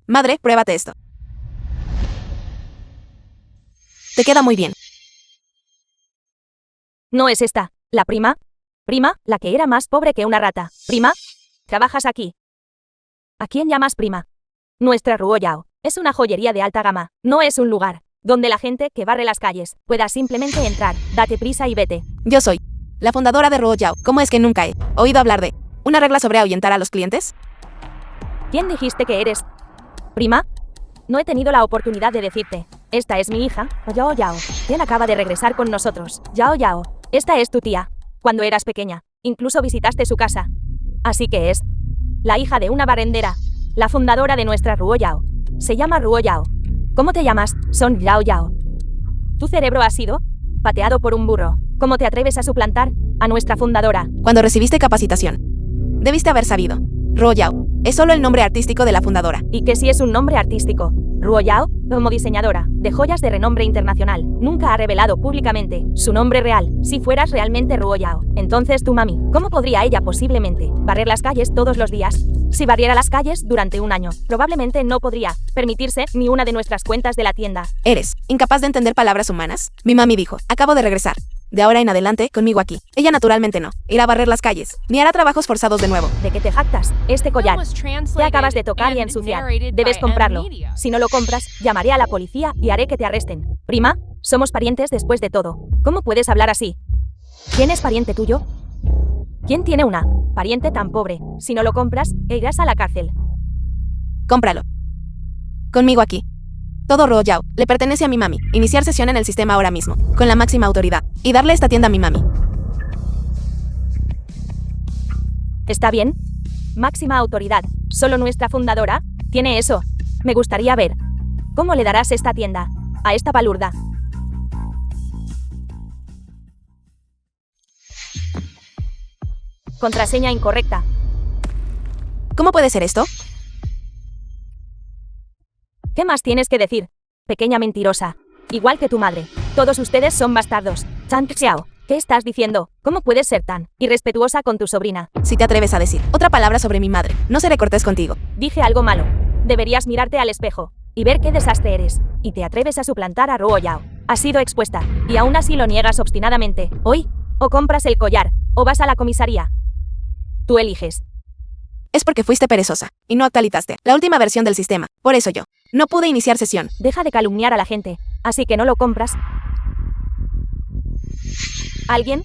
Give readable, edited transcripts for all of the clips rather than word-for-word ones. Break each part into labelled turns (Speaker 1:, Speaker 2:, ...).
Speaker 1: Madre, pruébate esto. Te queda muy bien.
Speaker 2: No es esta. ¿La prima? Prima, la que era más pobre que una rata. Prima, ¿trabajas aquí? ¿A quién llamas prima? Nuestra Ruo Yao es una joyería de alta gama. No es un lugar donde la gente que barre las calles pueda simplemente entrar. Date prisa y vete.
Speaker 1: Yo soy la fundadora de Ruo Yao. ¿Cómo es que nunca he oído hablar de una regla sobre ahuyentar a los clientes?
Speaker 2: ¿Quién dijiste que eres? ¿Prima? No he tenido la oportunidad de decirte. Esta es mi hija, Yao Yao, quien acaba de regresar con nosotros. Yao Yao, esta es tu tía. Cuando eras pequeña, incluso visitaste su casa. Así que es la hija de una barrendera, la fundadora de nuestra Ruo Yao. Se llama Ruo Yao. ¿Cómo te llamas? Son Yao Yao. Tu cerebro ha sido pateado por un burro. ¿Cómo te atreves a suplantar a nuestra fundadora?
Speaker 1: Cuando recibiste capacitación, debiste haber sabido. Ruo Yao es solo el nombre artístico de la fundadora.
Speaker 2: ¿Y que si es un nombre artístico? Ruo Yao, como diseñadora de joyas de renombre internacional, nunca ha revelado públicamente su nombre real. Si fueras realmente Ruo Yao, entonces tu mami, ¿cómo podría ella posiblemente barrer las calles todos los días? Si barriera las calles durante un año, probablemente no podría permitirse ni una de nuestras cuentas de la tienda.
Speaker 1: ¿Eres incapaz de entender palabras humanas? Mi mami dijo, acabo de regresar. De ahora en adelante, conmigo aquí. Ella naturalmente no irá a barrer las calles, ni hará trabajos forzados de nuevo.
Speaker 2: ¿De qué te jactas? Este collar te acabas de tocar y ensuciar. Debes comprarlo. Si no lo compras, llamaré a la policía y haré que te arresten. Prima, somos parientes después de todo. ¿Cómo puedes hablar así? ¿Quién es pariente tuyo? ¿Quién tiene una pariente tan pobre? Si no lo compras, irás a la cárcel.
Speaker 1: Cómpralo. Conmigo aquí. Todo Ruo Yao le pertenece a mi mami. Iniciar sesión en el sistema ahora mismo, con la máxima autoridad, y darle esta tienda a mi mami.
Speaker 2: ¿Está bien? Máxima autoridad. Solo nuestra fundadora tiene eso. Me gustaría ver. ¿Cómo le darás esta tienda a esta palurda? Contraseña incorrecta.
Speaker 1: ¿Cómo puede ser esto?
Speaker 2: ¿Qué más tienes que decir? Pequeña mentirosa. Igual que tu madre. Todos ustedes son bastardos. Chan Xiao, ¿qué estás diciendo? ¿Cómo puedes ser tan irrespetuosa con tu sobrina?
Speaker 1: Si te atreves a decir otra palabra sobre mi madre, no seré cortés contigo.
Speaker 2: Dije algo malo. Deberías mirarte al espejo y ver qué desastre eres. Y te atreves a suplantar a Ruo Yao. Has sido expuesta, y aún así lo niegas obstinadamente. Hoy, o compras el collar, o vas a la comisaría. Tú eliges.
Speaker 1: Es porque fuiste perezosa, y no actualizaste la última versión del sistema. Por eso yo no pude iniciar sesión.
Speaker 2: Deja de calumniar a la gente, así que no lo compras. ¿Alguien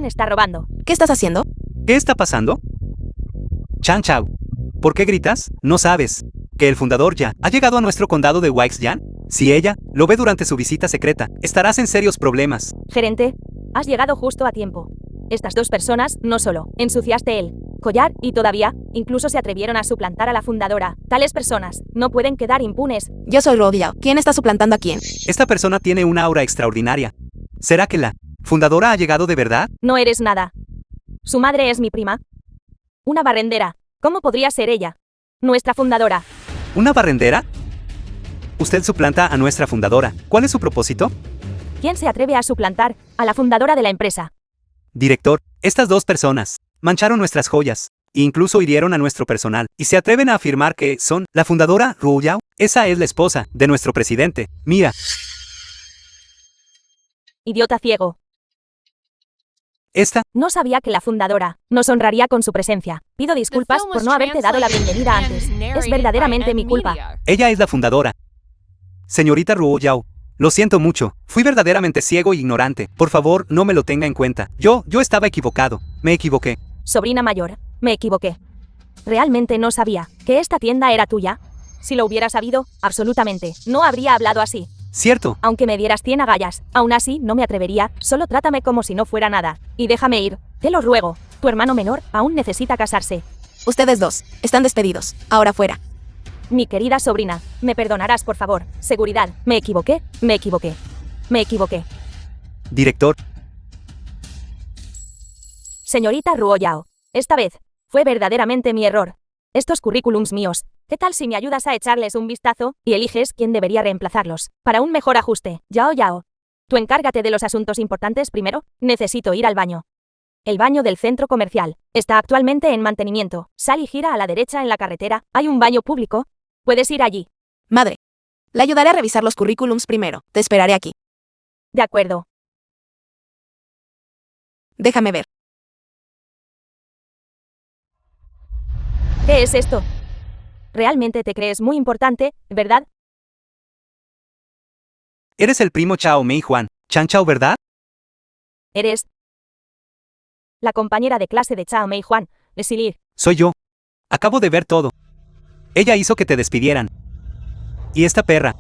Speaker 2: está robando?
Speaker 1: ¿Qué estás haciendo?
Speaker 3: ¿Qué está pasando? Chan Chao, ¿por qué gritas? ¿No sabes que el fundador ya ha llegado a nuestro condado de Weixyan? Si ella lo ve durante su visita secreta, estarás en serios problemas.
Speaker 2: Gerente, has llegado justo a tiempo. Estas dos personas no solo ensuciaste el collar y todavía, incluso se atrevieron a suplantar a la fundadora. Tales personas no pueden quedar impunes.
Speaker 1: Yo soy Ruo Yao. ¿Quién está suplantando a quién?
Speaker 3: Esta persona tiene una aura extraordinaria. ¿Será que la fundadora ha llegado de verdad?
Speaker 2: No eres nada. Su madre es mi prima. Una barrendera. ¿Cómo podría ser ella? Nuestra fundadora.
Speaker 3: ¿Una barrendera? Usted suplanta a nuestra fundadora. ¿Cuál es su propósito?
Speaker 2: ¿Quién se atreve a suplantar a la fundadora de la empresa?
Speaker 3: Director, estas dos personas mancharon nuestras joyas, e incluso hirieron a nuestro personal, y se atreven a afirmar que son la fundadora Ruo Yao. Esa es la esposa de nuestro presidente. Mira.
Speaker 2: Idiota ciego.
Speaker 3: Esta
Speaker 2: No sabía que la fundadora nos honraría con su presencia. Pido disculpas por no haberte dado la bienvenida antes. Es verdaderamente mi culpa.
Speaker 3: Ella es la fundadora. Señorita Ruo Yao, lo siento mucho. Fui verdaderamente ciego e ignorante. Por favor, no me lo tenga en cuenta. Yo estaba equivocado. Me equivoqué.
Speaker 2: Sobrina mayor, me equivoqué. Realmente no sabía que esta tienda era tuya. Si lo hubiera sabido, absolutamente, no habría hablado así.
Speaker 3: Cierto.
Speaker 2: Aunque me dieras 100 agallas, aún así no me atrevería, solo trátame como si no fuera nada. Y déjame ir, te lo ruego. Tu hermano menor aún necesita casarse.
Speaker 1: Ustedes dos están despedidos. Ahora fuera.
Speaker 2: Mi querida sobrina, me perdonarás por favor. Seguridad, me equivoqué.
Speaker 3: Director.
Speaker 2: Señorita Ruo Yao, esta vez fue verdaderamente mi error. Estos currículums míos, ¿qué tal si me ayudas a echarles un vistazo y eliges quién debería reemplazarlos? Para un mejor ajuste. Yao Yao, tú encárgate de los asuntos importantes primero. Necesito ir al baño. El baño del centro comercial está actualmente en mantenimiento. Sal y gira a la derecha en la carretera. Hay un baño público. Puedes ir allí.
Speaker 1: Madre. Le ayudaré a revisar los currículums primero. Te esperaré aquí.
Speaker 2: De acuerdo.
Speaker 1: Déjame ver.
Speaker 2: ¿Qué es esto? Realmente te crees muy importante, ¿verdad?
Speaker 3: Eres el primo Chao Mei Juan. Chan Chao, ¿verdad?
Speaker 2: Eres la compañera de clase de Chao Mei Juan, Leslie.
Speaker 3: Soy yo. Acabo de ver todo. Ella hizo que te despidieran. Y esta perra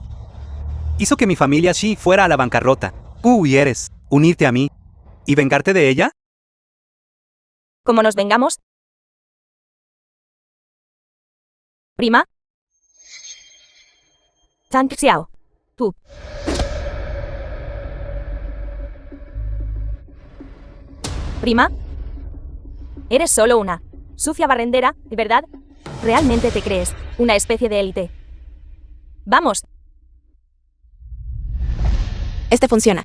Speaker 3: hizo que mi familia Shi fuera a la bancarrota. ¿Y eres unirte a mí y vengarte de ella?
Speaker 2: ¿Cómo nos vengamos? ¿Prima? Chang Xiao. Tú. ¿Prima? Eres solo una sucia barrendera, ¿verdad? ¿Realmente te crees una especie de élite? Vamos.
Speaker 1: Este funciona.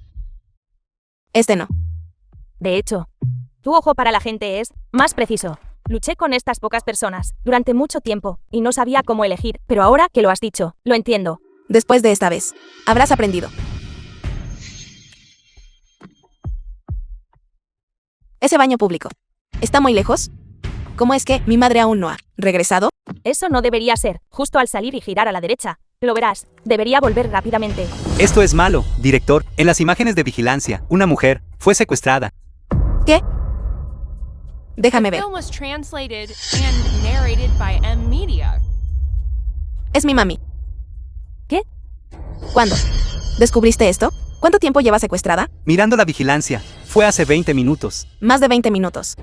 Speaker 1: Este no.
Speaker 2: De hecho, tu ojo para la gente es más preciso. Luché con estas pocas personas durante mucho tiempo y no sabía cómo elegir, pero ahora que lo has dicho, lo entiendo.
Speaker 1: Después de esta vez, habrás aprendido. Ese baño público. ¿Está muy lejos? ¿Cómo es que mi madre aún no ha regresado?
Speaker 2: Eso no debería ser, justo al salir y girar a la derecha. Lo verás, debería volver rápidamente.
Speaker 3: Esto es malo, director. En las imágenes de vigilancia, una mujer fue secuestrada.
Speaker 1: ¿Qué? Déjame ver.
Speaker 4: The film was translated and narrated by M Media.
Speaker 1: Es mi mami.
Speaker 2: ¿Qué?
Speaker 1: ¿Cuándo? ¿Descubriste esto? ¿Cuánto tiempo lleva secuestrada?
Speaker 3: Mirando la vigilancia. Fue hace 20 minutos.
Speaker 1: Más de 20 minutos.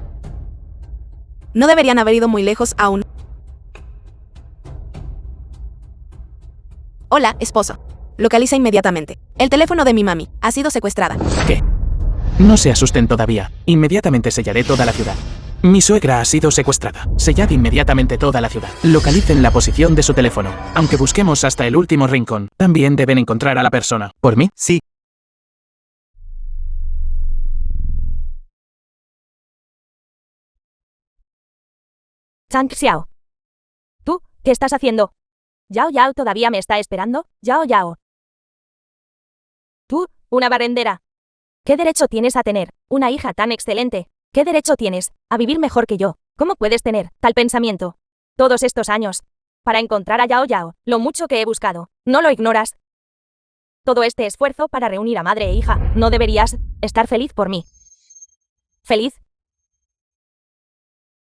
Speaker 1: No deberían haber ido muy lejos aún. Hola, esposo. Localiza inmediatamente. El teléfono de mi mami ha sido secuestrada.
Speaker 5: ¿Qué? No se asusten todavía. Inmediatamente sellaré toda la ciudad. Mi suegra ha sido secuestrada. Sellad inmediatamente toda la ciudad. Localicen la posición de su teléfono. Aunque busquemos hasta el último rincón, también deben encontrar a la persona. ¿Por mí?
Speaker 3: Sí.
Speaker 2: Chang Xiao. ¿Tú? ¿Qué estás haciendo? ¿Yao Yao todavía me está esperando? Yao Yao. ¿Tú? Una barrendera. ¿Qué derecho tienes a tener una hija tan excelente? ¿Qué derecho tienes a vivir mejor que yo? ¿Cómo puedes tener tal pensamiento? Todos estos años. Para encontrar a Yao Yao, lo mucho que he buscado. ¿No lo ignoras? Todo este esfuerzo para reunir a madre e hija. ¿No deberías estar feliz por mí? ¿Feliz?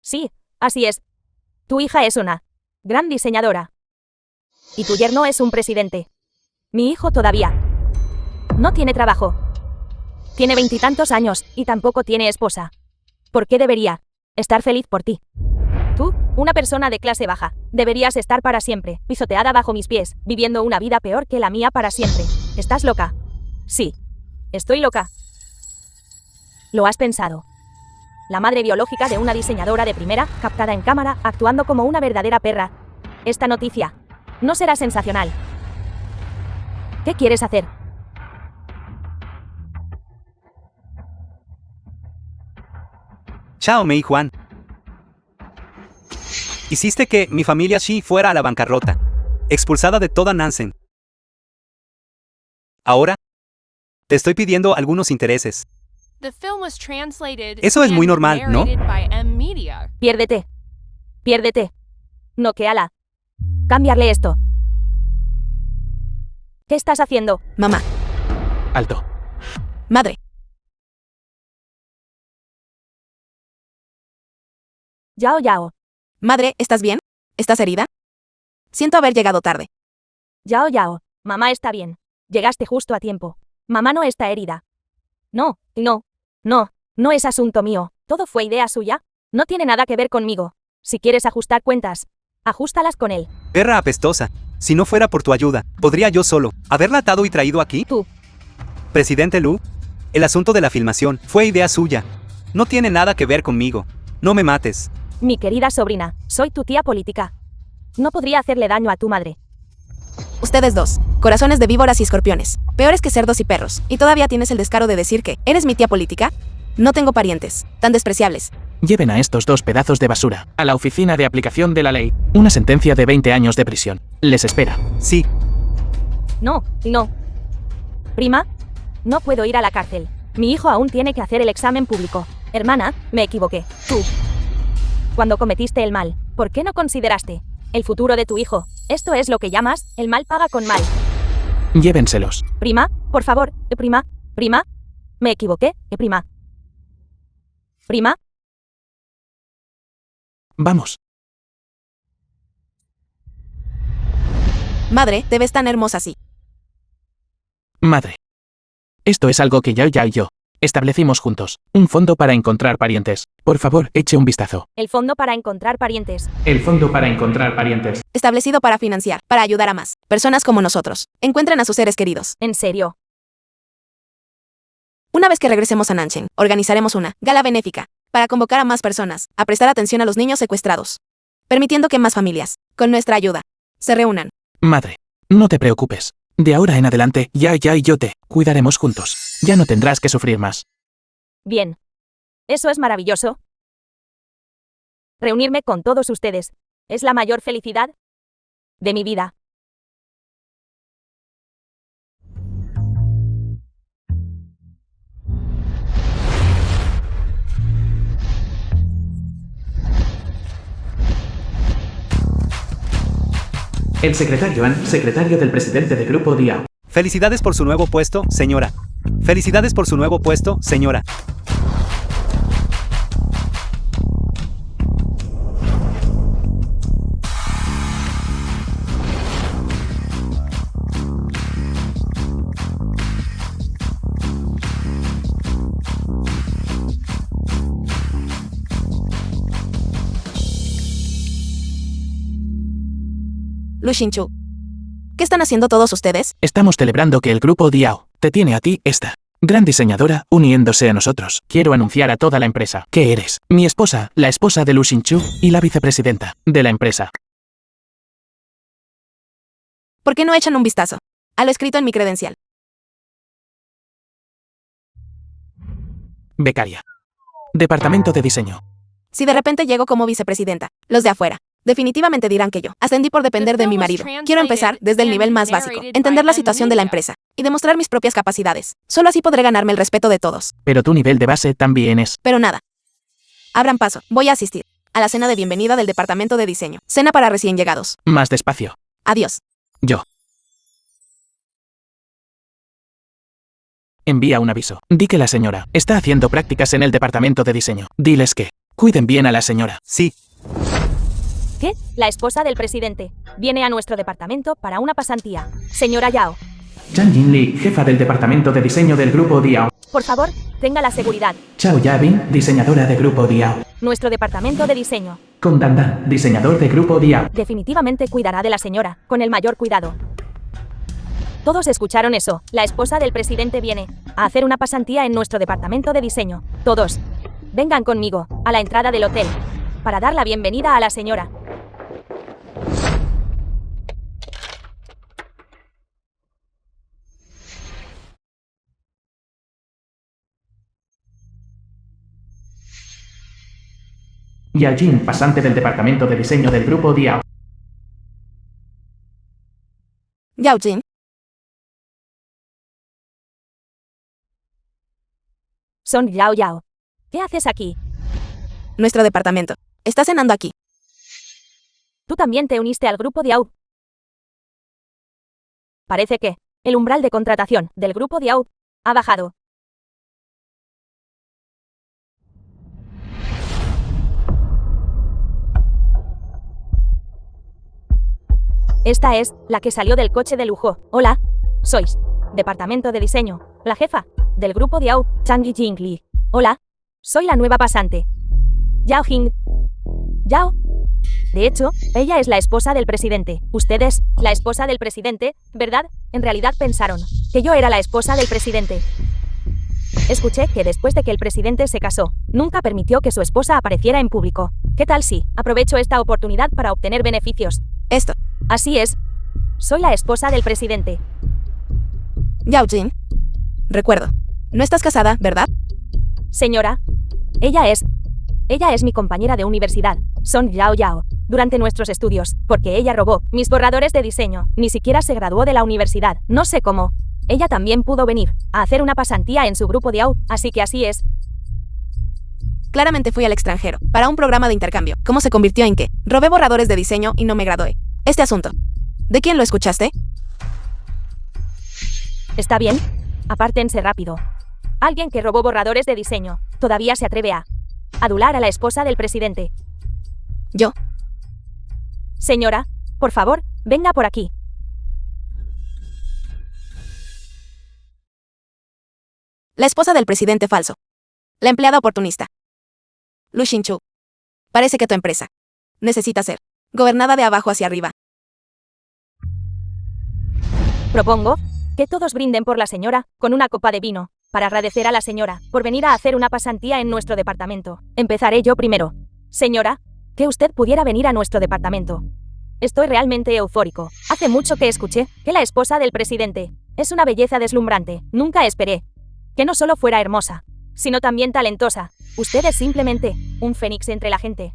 Speaker 2: Sí, así es. Tu hija es una gran diseñadora. Y tu yerno es un presidente. Mi hijo todavía no tiene trabajo. Tiene 20 y tantos años y tampoco tiene esposa. ¿Por qué debería estar feliz por ti? Tú, una persona de clase baja, deberías estar para siempre, pisoteada bajo mis pies, viviendo una vida peor que la mía para siempre. ¿Estás loca? Sí. Estoy loca. ¿Lo has pensado? La madre biológica de una diseñadora de primera, captada en cámara, actuando como una verdadera perra. Esta noticia no será sensacional. ¿Qué quieres hacer?
Speaker 3: Chao Mei Juan. Hiciste que mi familia Shi fuera a la bancarrota. Expulsada de toda Nansen. Ahora, te estoy pidiendo algunos intereses.
Speaker 4: The film was translated
Speaker 3: Eso es muy
Speaker 4: and
Speaker 3: normal, ¿no?
Speaker 4: narrated by M Media.
Speaker 2: Piérdete. Piérdete. Noquéala. Cambiarle esto. ¿Qué estás haciendo?
Speaker 1: Mamá.
Speaker 5: Alto.
Speaker 1: Madre.
Speaker 2: Yao Yao.
Speaker 1: Madre, ¿estás bien? ¿Estás herida? Siento haber llegado tarde.
Speaker 2: Yao Yao. Mamá está bien. Llegaste justo a tiempo. Mamá no está herida. No, no es asunto mío. Todo fue idea suya. No tiene nada que ver conmigo. Si quieres ajustar cuentas, ajústalas con él.
Speaker 3: Perra apestosa. Si no fuera por tu ayuda, ¿podría yo solo haberla atado y traído aquí?
Speaker 2: Tú.
Speaker 3: Presidente Lu, el asunto de la filmación fue idea suya. No tiene nada que ver conmigo. No me mates.
Speaker 2: Mi querida sobrina, soy tu tía política. No podría hacerle daño a tu madre.
Speaker 1: Ustedes dos, corazones de víboras y escorpiones, peores que cerdos y perros, y todavía tienes el descaro de decir que eres mi tía política. No tengo parientes tan despreciables.
Speaker 5: Lleven a estos dos pedazos de basura a la oficina de aplicación de la ley. Una sentencia de 20 años de prisión les espera.
Speaker 3: Sí,
Speaker 2: No, no. Prima, no puedo ir a la cárcel. Mi hijo aún tiene que hacer el examen público. Hermana, me equivoqué. Tú. Cuando cometiste el mal, ¿por qué no consideraste el futuro de tu hijo? Esto es lo que llamas, el mal paga con mal.
Speaker 5: Llévenselos.
Speaker 2: Prima, por favor, prima, me equivoqué, prima. Prima,
Speaker 5: Vamos.
Speaker 1: Madre, te ves tan hermosa así.
Speaker 5: Madre. Esto es algo que Yao Yao y yo establecimos juntos. Un fondo para encontrar parientes. Por favor, eche un vistazo.
Speaker 2: el fondo para encontrar parientes.
Speaker 5: El fondo para encontrar parientes.
Speaker 1: Establecido para financiar, para ayudar a más personas como nosotros. Encuentren a sus seres queridos.
Speaker 2: En serio.
Speaker 1: Una vez que regresemos a Nanchen, organizaremos una gala benéfica para convocar a más personas a prestar atención a los niños secuestrados, permitiendo que más familias, con nuestra ayuda, se reúnan.
Speaker 5: Madre, no te preocupes. De ahora en adelante, Yao Yao y yo te cuidaremos juntos. Ya no tendrás que sufrir más.
Speaker 2: Bien. Eso es maravilloso. Reunirme con todos ustedes es la mayor felicidad de mi vida.
Speaker 5: El secretario An, secretario del presidente de Grupo Diao.
Speaker 3: felicidades por su nuevo puesto, señora. Felicidades por su nuevo puesto, señora.
Speaker 1: Lu Xinchu. ¿Qué están haciendo todos ustedes?
Speaker 5: Estamos celebrando que el Grupo Diao te tiene a ti, esta gran diseñadora, uniéndose a nosotros. Quiero anunciar a toda la empresa que eres mi esposa, la esposa de Lu Xinchu y la vicepresidenta de la empresa.
Speaker 1: ¿Por qué no echan un vistazo a lo escrito en mi credencial?
Speaker 5: Becaria. Departamento de diseño.
Speaker 1: Si de repente llego como vicepresidenta, los de afuera definitivamente dirán que yo ascendí por depender de mi marido. Quiero empezar desde el nivel más básico, entender la situación de la empresa y demostrar mis propias capacidades. Solo así podré ganarme el respeto de todos.
Speaker 5: Pero tu nivel de base también es.
Speaker 1: Pero nada. Abran paso. Voy a asistir a la cena de bienvenida del departamento de diseño. Cena para recién llegados.
Speaker 5: Más despacio.
Speaker 1: Adiós.
Speaker 5: Yo. Envía un aviso. Di que la señora está haciendo prácticas en el departamento de diseño. Diles que cuiden bien a la señora.
Speaker 3: Sí,
Speaker 2: ¿Qué? La esposa del presidente viene a nuestro departamento para una pasantía. Señora Yao,
Speaker 5: Zhang Jinli, jefa del departamento de diseño del Grupo Diao.
Speaker 2: por favor, tenga la seguridad.
Speaker 5: Chao Yabin, diseñadora de Grupo Diao.
Speaker 2: Nuestro departamento de diseño
Speaker 5: Con Dan, diseñador de Grupo Diao.
Speaker 2: definitivamente cuidará de la señora, con el mayor cuidado. Todos escucharon eso. La esposa del presidente viene a hacer una pasantía en nuestro departamento de diseño. Todos, vengan conmigo, a la entrada del hotel, para dar la bienvenida a la señora.
Speaker 5: Yao-jin, pasante del departamento de diseño del Grupo Diao.
Speaker 1: Yao Jin.
Speaker 2: Son Yao Yao. ¿Qué haces aquí?
Speaker 1: Nuestro departamento está cenando aquí.
Speaker 2: Tú también te uniste al grupo Diao. Parece que el umbral de contratación del grupo Diao ha bajado. Esta es la que salió del coche de lujo. Hola, sois departamento de diseño, la jefa del grupo Diao, Chang Jingli. Hola, soy la nueva pasante. Yao Jing. Yao. De hecho, ella es la esposa del presidente. Ustedes, la esposa del presidente, ¿verdad? En realidad pensaron que yo era la esposa del presidente. Escuché que después de que el presidente se casó, nunca permitió que su esposa apareciera en público. ¿Qué tal si aprovecho esta oportunidad para obtener beneficios?
Speaker 1: Esto.
Speaker 2: Así es. Soy la esposa del presidente.
Speaker 1: Yao Jin. Recuerdo. No estás casada, ¿verdad?
Speaker 2: Señora, ella es mi compañera de universidad, Son Yao Yao, durante nuestros estudios, porque ella robó mis borradores de diseño. Ni siquiera se graduó de la universidad, no sé cómo. Ella también pudo venir a hacer una pasantía en su grupo de AU, así que así es.
Speaker 1: Claramente fui al extranjero, para un programa de intercambio. ¿Cómo se convirtió en qué? Robé borradores de diseño y no me gradué. Este asunto. ¿De quién lo escuchaste?
Speaker 2: ¿Está bien? Apártense rápido. Alguien que robó borradores de diseño todavía se atreve a adular a la esposa del presidente.
Speaker 1: Yo.
Speaker 2: Señora, por favor, venga por aquí.
Speaker 1: La esposa del presidente falso. La empleada oportunista. Lu Xinchu. Parece que tu empresa necesita ser gobernada de abajo hacia arriba.
Speaker 2: Propongo que todos brinden por la señora con una copa de vino, para agradecer a la señora por venir a hacer una pasantía en nuestro departamento. Empezaré yo primero. Señora, que usted pudiera venir a nuestro departamento. Estoy realmente eufórico. Hace mucho que escuché que la esposa del presidente es una belleza deslumbrante. Nunca esperé que no solo fuera hermosa, sino también talentosa. Usted es simplemente un fénix entre la gente.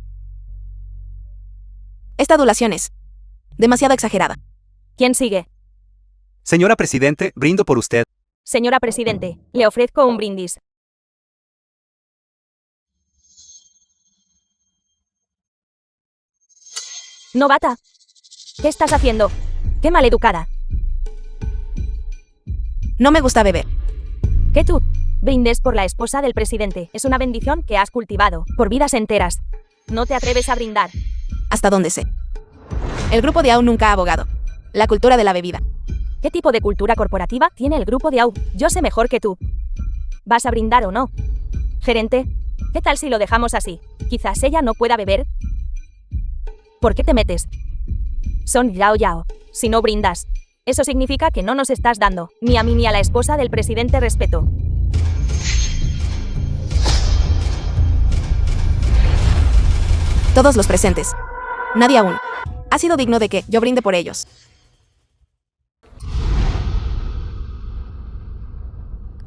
Speaker 1: Esta adulación es demasiado exagerada.
Speaker 2: ¿Quién sigue?
Speaker 3: Señora Presidente, brindo por usted.
Speaker 2: Señora Presidente, le ofrezco un brindis. Novata, ¿qué estás haciendo? ¡Qué maleducada!
Speaker 1: No me gusta beber.
Speaker 2: Que tú brindes por la esposa del presidente es una bendición que has cultivado por vidas enteras. No te atreves a brindar.
Speaker 1: Hasta donde sé. El grupo de AU nunca ha abogado la cultura de la bebida.
Speaker 2: ¿Qué tipo de cultura corporativa tiene el grupo de AU? Yo sé mejor que tú. ¿Vas a brindar o no? Gerente, ¿qué tal si lo dejamos así? Quizás ella no pueda beber. ¿Por qué te metes? Son Yao Yao. Si no brindas, eso significa que no nos estás dando, ni a mí ni a la esposa del presidente, respeto.
Speaker 1: Todos los presentes. Nadie aún ha sido digno de que yo brinde por ellos.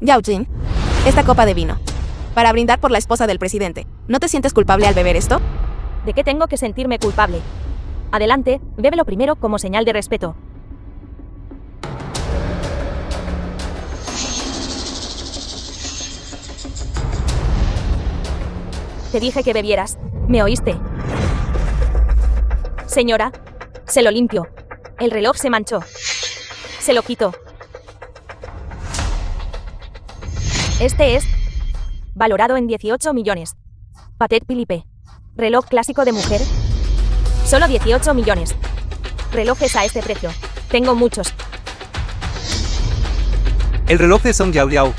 Speaker 1: Yao Jin, esta copa de vino. Para brindar por la esposa del presidente. ¿No te sientes culpable al beber esto?
Speaker 2: ¿De qué tengo que sentirme culpable? Adelante, bébelo primero como señal de respeto. Te dije que bebieras. ¿Me oíste? Señora, se lo limpio. El reloj se manchó. Se lo quito. Este es valorado en 18 millones. Patek Philippe. Reloj clásico de mujer. Solo 18 millones. Relojes a este precio. Tengo muchos.
Speaker 3: El reloj de Son Yao Yao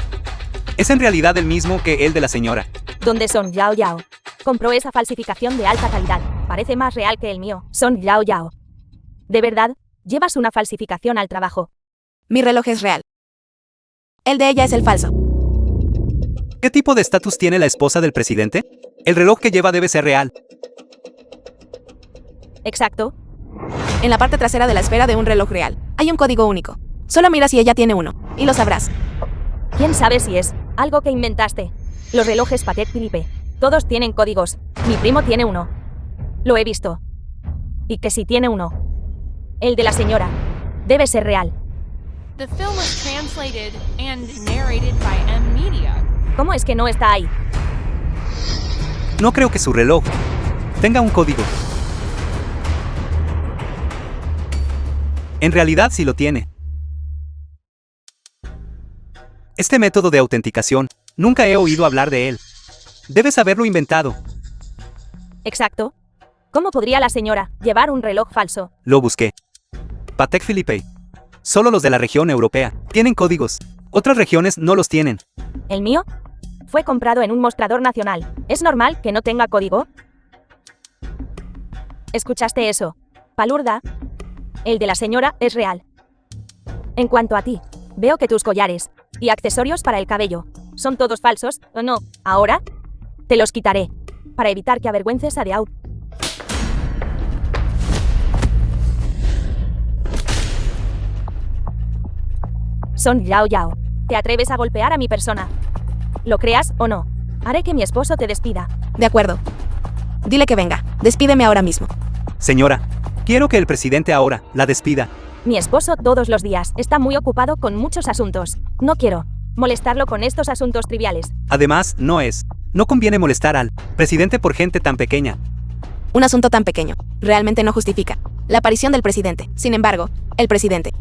Speaker 3: es en realidad el mismo que el de la señora.
Speaker 2: ¿Dónde Son Yao Yao? Compró esa falsificación de alta calidad. Parece más real que el mío. Son Yao Yao. ¿De verdad? ¿Llevas una falsificación al trabajo?
Speaker 1: Mi reloj es real. El de ella es el falso.
Speaker 3: ¿Qué tipo de estatus tiene la esposa del presidente? El reloj que lleva debe ser real.
Speaker 2: Exacto.
Speaker 1: En la parte trasera de la esfera de un reloj real hay un código único. Solo mira si ella tiene uno, y lo sabrás.
Speaker 2: ¿Quién sabe si es algo que inventaste? Los relojes Patek Philippe. Todos tienen códigos. Mi primo tiene uno. Lo he visto. Y que si tiene uno. El de la señora. Debe ser real.
Speaker 4: The film was translated and narrated by M Media.
Speaker 2: ¿Cómo es que no está ahí?
Speaker 3: No creo que su reloj tenga un código. En realidad sí lo tiene. Este método de autenticación, nunca he oído hablar de él. Debes haberlo inventado.
Speaker 2: Exacto. ¿Cómo podría la señora llevar un reloj falso?
Speaker 3: Lo busqué. Patek Philippe. Solo los de la región europea tienen códigos. Otras regiones no los tienen.
Speaker 2: ¿El mío? Fue comprado en un mostrador nacional. ¿Es normal que no tenga código? ¿Escuchaste eso? Palurda. El de la señora es real. En cuanto a ti, veo que tus collares y accesorios para el cabello son todos falsos, ¿o no? Ahora te los quitaré para evitar que avergüences a The Out. Son Yao Yao. ¿Te atreves a golpear a mi persona? ¿Lo creas o no? Haré que mi esposo te despida.
Speaker 1: De acuerdo. Dile que venga. Despídeme ahora mismo.
Speaker 3: Señora, quiero que el presidente ahora la despida.
Speaker 2: Mi esposo todos los días está muy ocupado con muchos asuntos. No quiero molestarlo con estos asuntos triviales.
Speaker 3: Además, no conviene molestar al presidente por gente tan pequeña.
Speaker 1: Un asunto tan pequeño realmente no justifica la aparición del presidente. Sin embargo, el presidente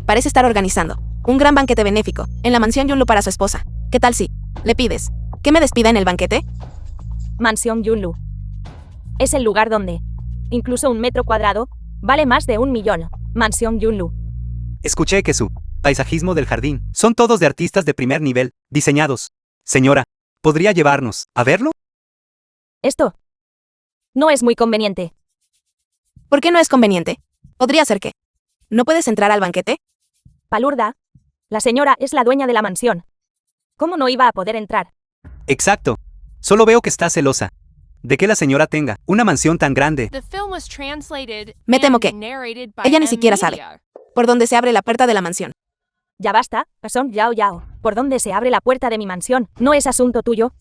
Speaker 1: parece estar organizando un gran banquete benéfico en la mansión Yunlu para su esposa. ¿Qué tal si le pides que me despida en el banquete?
Speaker 2: Mansión Yunlu. Es el lugar donde incluso 1 metro cuadrado vale más de 1 millón. Mansión Yunlu.
Speaker 3: Escuché que su paisajismo del jardín son todos de artistas de primer nivel, diseñados. Señora, ¿podría llevarnos a verlo?
Speaker 2: Esto no es muy conveniente.
Speaker 1: ¿Por qué no es conveniente? Podría ser que ¿no puedes entrar al banquete?
Speaker 2: Palurda, la señora es la dueña de la mansión. ¿Cómo no iba a poder entrar?
Speaker 3: Exacto. Solo veo que está celosa de que la señora tenga una mansión tan grande.
Speaker 4: The film was translated
Speaker 1: Me temo
Speaker 4: and
Speaker 1: que
Speaker 4: narrated by
Speaker 1: ella ni
Speaker 4: M
Speaker 1: siquiera sabe
Speaker 4: Media.
Speaker 1: por dónde se abre la puerta de la mansión.
Speaker 2: Ya basta, Son Yao Yao. ¿Por dónde se abre la puerta de mi mansión? ¿No es asunto tuyo?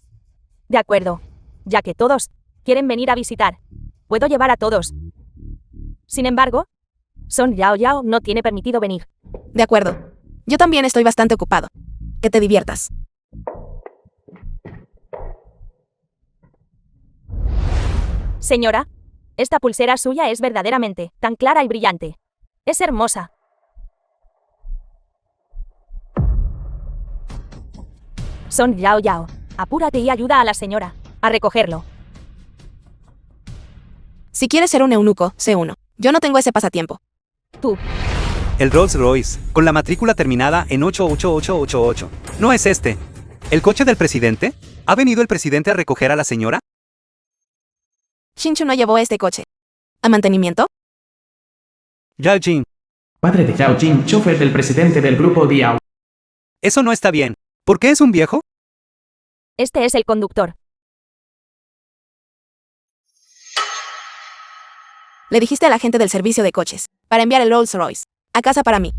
Speaker 2: De acuerdo. Ya que todos quieren venir a visitar, puedo llevar a todos. Sin embargo, Son Yao Yao no tiene permitido venir.
Speaker 1: De acuerdo. Yo también estoy bastante ocupado. Que te diviertas.
Speaker 2: Señora, esta pulsera suya es verdaderamente tan clara y brillante. Es hermosa. Son Yao Yao, apúrate y ayuda a la señora a recogerlo.
Speaker 1: Si quieres ser un eunuco, sé uno. Yo no tengo ese pasatiempo.
Speaker 2: Tú,
Speaker 3: El Rolls Royce, con la matrícula terminada en 88888. ¿No es este el coche del presidente? ¿Ha venido el presidente a recoger a la señora?
Speaker 1: Shinchu no llevó este coche ¿a mantenimiento?
Speaker 3: Yao Jin,
Speaker 5: Padre de Yao Jin, chofer del presidente del grupo Diao.
Speaker 3: eso no está bien. ¿Por qué es un viejo?
Speaker 2: este es el conductor.
Speaker 1: Le dijiste al agente del servicio de coches para enviar el Rolls Royce a casa para mí.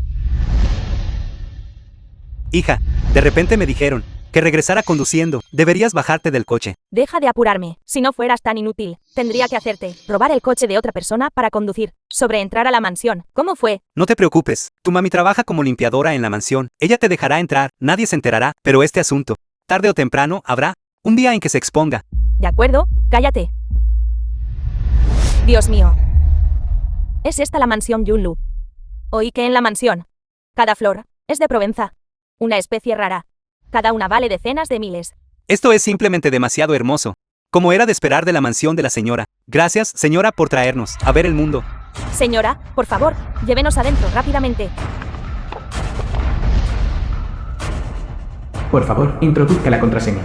Speaker 3: Hija, de repente me dijeron que regresara conduciendo. Deberías bajarte del coche.
Speaker 2: Deja de apurarme. Si no fueras tan inútil, tendría que hacerte robar el coche de otra persona para conducir. Sobre entrar a la mansión. ¿Cómo fue?
Speaker 3: No te preocupes, tu mami trabaja como limpiadora en la mansión. Ella te dejará entrar, nadie se enterará, pero este asunto, tarde o temprano, habrá un día en que se exponga.
Speaker 2: ¿De acuerdo? Cállate. Dios mío. ¿Es esta la mansión Yunlu? Oí que en la mansión cada flor es de Provenza. Una especie rara. Cada una vale decenas de miles.
Speaker 3: Esto es simplemente demasiado hermoso. Como era de esperar de la mansión de la señora. Gracias, señora, por traernos a ver el mundo.
Speaker 2: Señora, por favor, llévenos adentro rápidamente.
Speaker 5: Por favor, introduzca la contraseña.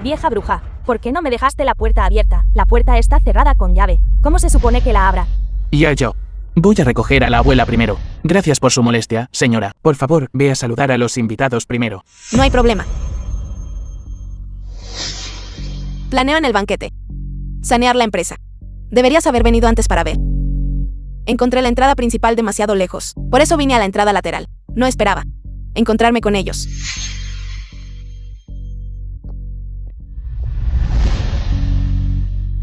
Speaker 2: Vieja bruja, ¿por qué no me dejaste la puerta abierta? La puerta está cerrada con llave. ¿Cómo se supone que la abra?
Speaker 5: Yo. Voy a recoger a la abuela primero. Gracias por su molestia, señora. Por favor, ve a saludar a los invitados primero.
Speaker 1: No hay problema. Planeo en el banquete sanear la empresa. Deberías haber venido antes para ver. Encontré la entrada principal demasiado lejos. Por eso vine a la entrada lateral. No esperaba encontrarme con ellos.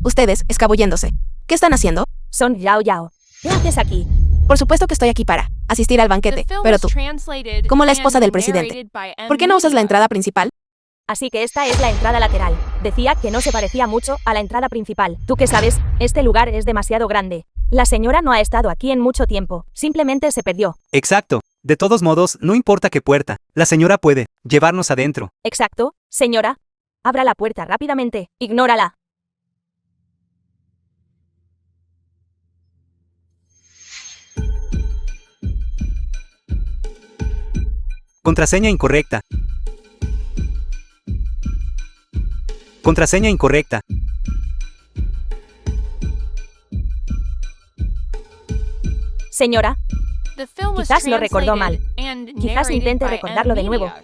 Speaker 1: Ustedes, escabulléndose. ¿Qué están haciendo?
Speaker 2: Son Yao Yao. ¿Qué haces aquí?
Speaker 1: Por supuesto que estoy aquí para asistir al banquete,
Speaker 4: The film
Speaker 1: pero
Speaker 4: was
Speaker 1: tú,
Speaker 4: translated
Speaker 1: como la esposa
Speaker 4: and
Speaker 1: del presidente,
Speaker 4: narrated by M
Speaker 1: ¿por qué no usas la
Speaker 4: Media.
Speaker 1: entrada principal?
Speaker 2: Así que esta es la entrada lateral. Decía que no se parecía mucho a la entrada principal. ¿Tú qué sabes? Este lugar es demasiado grande. La señora no ha estado aquí en mucho tiempo. Simplemente se perdió.
Speaker 3: Exacto. De todos modos, no importa qué puerta, la señora puede llevarnos adentro.
Speaker 2: Exacto, señora. Abra la puerta rápidamente. Ignórala.
Speaker 3: Contraseña incorrecta. Contraseña incorrecta.
Speaker 2: Señora,
Speaker 4: The film was
Speaker 2: Quizás lo recordó mal.
Speaker 4: translated and
Speaker 2: Quizás
Speaker 4: narrated
Speaker 2: intente
Speaker 4: by
Speaker 2: recordarlo de
Speaker 4: M
Speaker 2: nuevo.
Speaker 4: Media.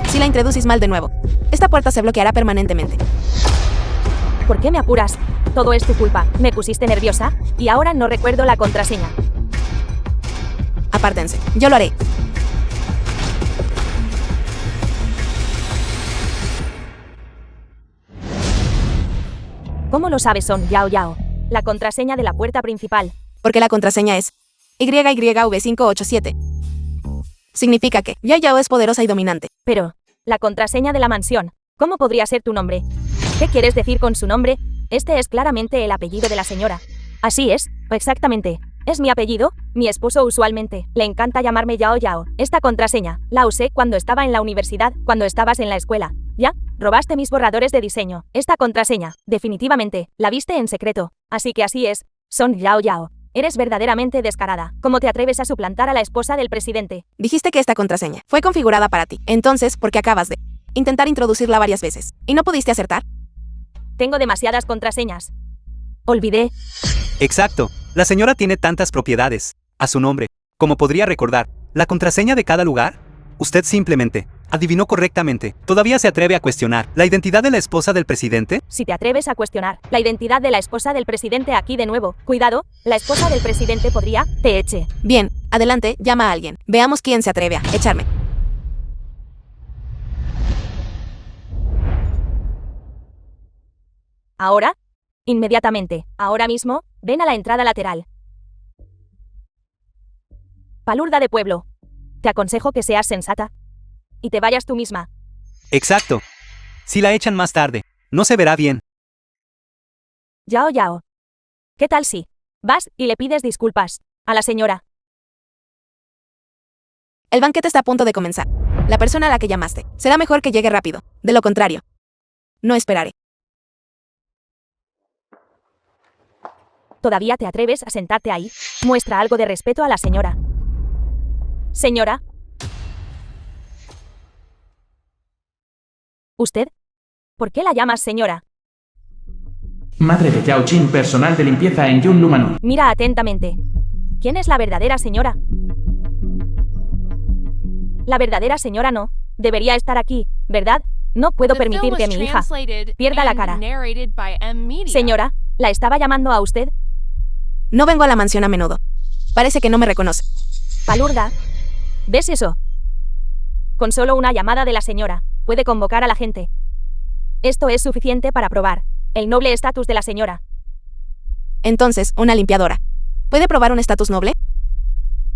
Speaker 1: Si la introducís mal de nuevo, esta puerta se bloqueará permanentemente.
Speaker 2: ¿por qué me apuras? Todo es tu culpa. Me pusiste nerviosa y ahora no recuerdo la contraseña.
Speaker 1: Apártense, yo lo haré.
Speaker 2: ¿Cómo lo sabes, Son Yao Yao? La contraseña de la puerta principal.
Speaker 1: Porque la contraseña es YYV587. Significa que Yao Yao es poderosa y dominante.
Speaker 2: Pero, la contraseña de la mansión. ¿Cómo podría ser tu nombre? ¿Qué quieres decir con su nombre? Este es claramente el apellido de la señora. Así es, exactamente. ¿Es mi apellido? Mi esposo usualmente le encanta llamarme Yao Yao. Esta contraseña la usé cuando estaba en la universidad, cuando estabas en la escuela. ¿Ya? Robaste mis borradores de diseño. Esta contraseña, definitivamente, la viste en secreto. Así que así es. Son Yao Yao. Eres verdaderamente descarada. ¿Cómo te atreves a suplantar a la esposa del presidente?
Speaker 1: Dijiste que esta contraseña fue configurada para ti. Entonces, ¿por qué acabas de intentar introducirla varias veces y no pudiste acertar?
Speaker 2: Tengo demasiadas contraseñas. Olvidé.
Speaker 3: Exacto. La señora tiene tantas propiedades a su nombre. ¿Cómo podría recordar la contraseña de cada lugar? Usted simplemente adivinó correctamente. ¿Todavía se atreve a cuestionar la identidad de la esposa del presidente?
Speaker 2: Si te atreves a cuestionar la identidad de la esposa del presidente aquí de nuevo, cuidado, la esposa del presidente podría te eche.
Speaker 1: Bien, adelante, llama a alguien. Veamos quién se atreve a echarme.
Speaker 2: ¿Ahora? Inmediatamente, ahora mismo, ven a la entrada lateral. Palurda de pueblo. Te aconsejo que seas sensata. Y te vayas tú misma.
Speaker 3: Exacto. Si la echan más tarde, no se verá bien.
Speaker 2: Yao Yao. ¿Qué tal si vas y le pides disculpas a la señora?
Speaker 1: El banquete está a punto de comenzar. La persona a la que llamaste será mejor que llegue rápido. De lo contrario, no esperaré.
Speaker 2: ¿Todavía te atreves a sentarte ahí? Muestra algo de respeto a la señora. Señora. ¿Usted? ¿Por qué la llamas señora?
Speaker 5: Madre de Yao Jin, personal de limpieza en Yunluman.
Speaker 2: Mira atentamente. ¿Quién es la verdadera señora? La verdadera señora no debería estar aquí, ¿verdad? No puedo permitir que mi hija pierda la cara. Señora, ¿la estaba llamando a usted?
Speaker 1: No vengo a la mansión a menudo. Parece que no me reconoce.
Speaker 2: Palurda. ¿Ves eso? Con solo una llamada de la señora, puede convocar a la gente. Esto es suficiente para probar el noble estatus de la señora.
Speaker 1: Entonces, una limpiadora. ¿Puede probar un estatus noble?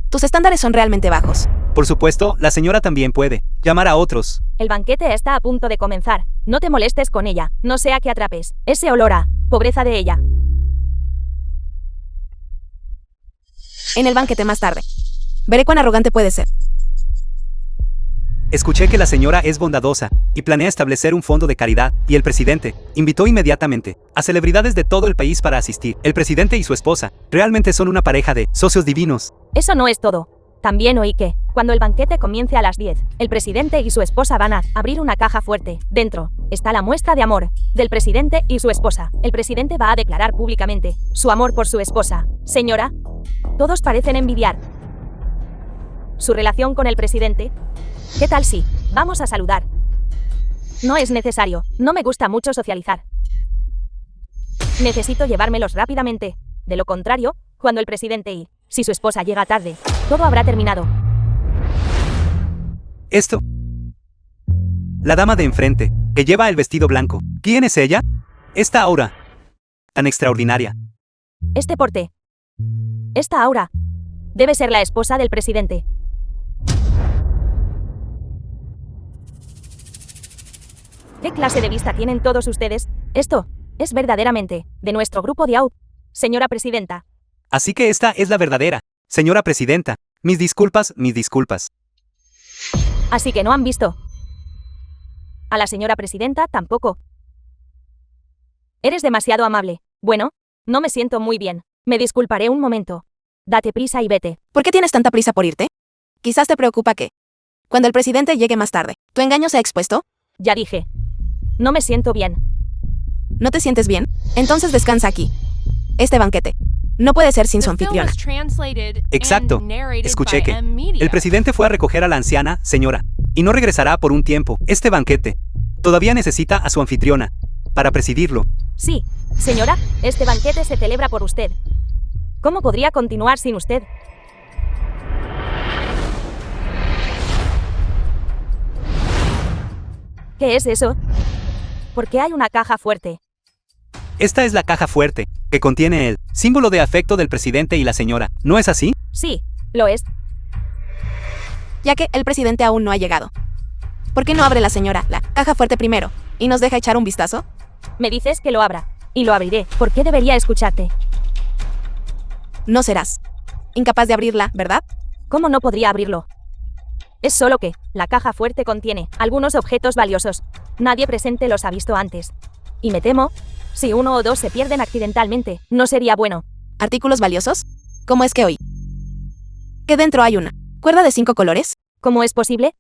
Speaker 1: Tus estándares son realmente bajos.
Speaker 3: Por supuesto, la señora también puede llamar a otros.
Speaker 2: El banquete está a punto de comenzar. No te molestes con ella, no sea que atrapes ese olor a pobreza de ella.
Speaker 1: En el banquete más tarde. Veré cuán arrogante puede ser.
Speaker 3: Escuché que la señora es bondadosa y planea establecer un fondo de caridad, y el presidente invitó inmediatamente a celebridades de todo el país para asistir. El presidente y su esposa realmente son una pareja de socios divinos.
Speaker 2: Eso no es todo. También oí que, cuando el banquete comience a las 10, el presidente y su esposa van a abrir una caja fuerte. Dentro está la muestra de amor del presidente y su esposa. El presidente va a declarar públicamente su amor por su esposa. Señora, todos parecen envidiar su relación con el presidente. ¿Qué tal si vamos a saludar? No es necesario, no me gusta mucho socializar. Necesito llevármelos rápidamente. De lo contrario, cuando el presidente y si su esposa llega tarde, todo habrá terminado.
Speaker 3: Esto. La dama de enfrente, que lleva el vestido blanco. ¿Quién es ella? Esta aura tan extraordinaria.
Speaker 2: Este porte. Esta aura. Debe ser la esposa del presidente. ¿Qué clase de vista tienen todos ustedes? Esto es verdaderamente de nuestro grupo de AUT, señora presidenta.
Speaker 3: Así que esta es la verdadera, señora presidenta. Mis disculpas, mis disculpas.
Speaker 2: Así que no han visto a la señora presidenta tampoco. Eres demasiado amable. Bueno, no me siento muy bien. Me disculparé un momento. Date prisa y vete.
Speaker 1: ¿Por qué tienes tanta prisa por irte? Quizás te preocupa que, cuando el presidente llegue más tarde, ¿tu engaño se ha expuesto?
Speaker 2: Ya dije. No me siento bien.
Speaker 1: ¿No te sientes bien? Entonces descansa aquí. Este banquete no puede ser sin su anfitriona.
Speaker 3: Exacto. Escuché que el presidente fue a recoger a la anciana señora y no regresará por un tiempo. Este banquete todavía necesita a su anfitriona para presidirlo.
Speaker 2: Sí, señora, este banquete se celebra por usted. ¿Cómo podría continuar sin usted? ¿Qué es eso? ¿Por qué hay una caja fuerte?
Speaker 3: Esta es la caja fuerte, que contiene el símbolo de afecto del presidente y la señora, ¿no es así?
Speaker 2: Sí, lo es.
Speaker 1: Ya que el presidente aún no ha llegado. ¿Por qué no abre la señora la caja fuerte primero y nos deja echar un vistazo?
Speaker 2: Me dices que lo abra. Y lo abriré. ¿Por qué debería escucharte?
Speaker 1: No serás incapaz de abrirla, ¿verdad?
Speaker 2: ¿Cómo no podría abrirlo? Es solo que la caja fuerte contiene algunos objetos valiosos. Nadie presente los ha visto antes. Y me temo, si uno o dos se pierden accidentalmente, no sería bueno.
Speaker 1: ¿Artículos valiosos? ¿Cómo es que hoy? ¿Que dentro hay una cuerda de 5 colores?
Speaker 2: ¿Cómo es posible?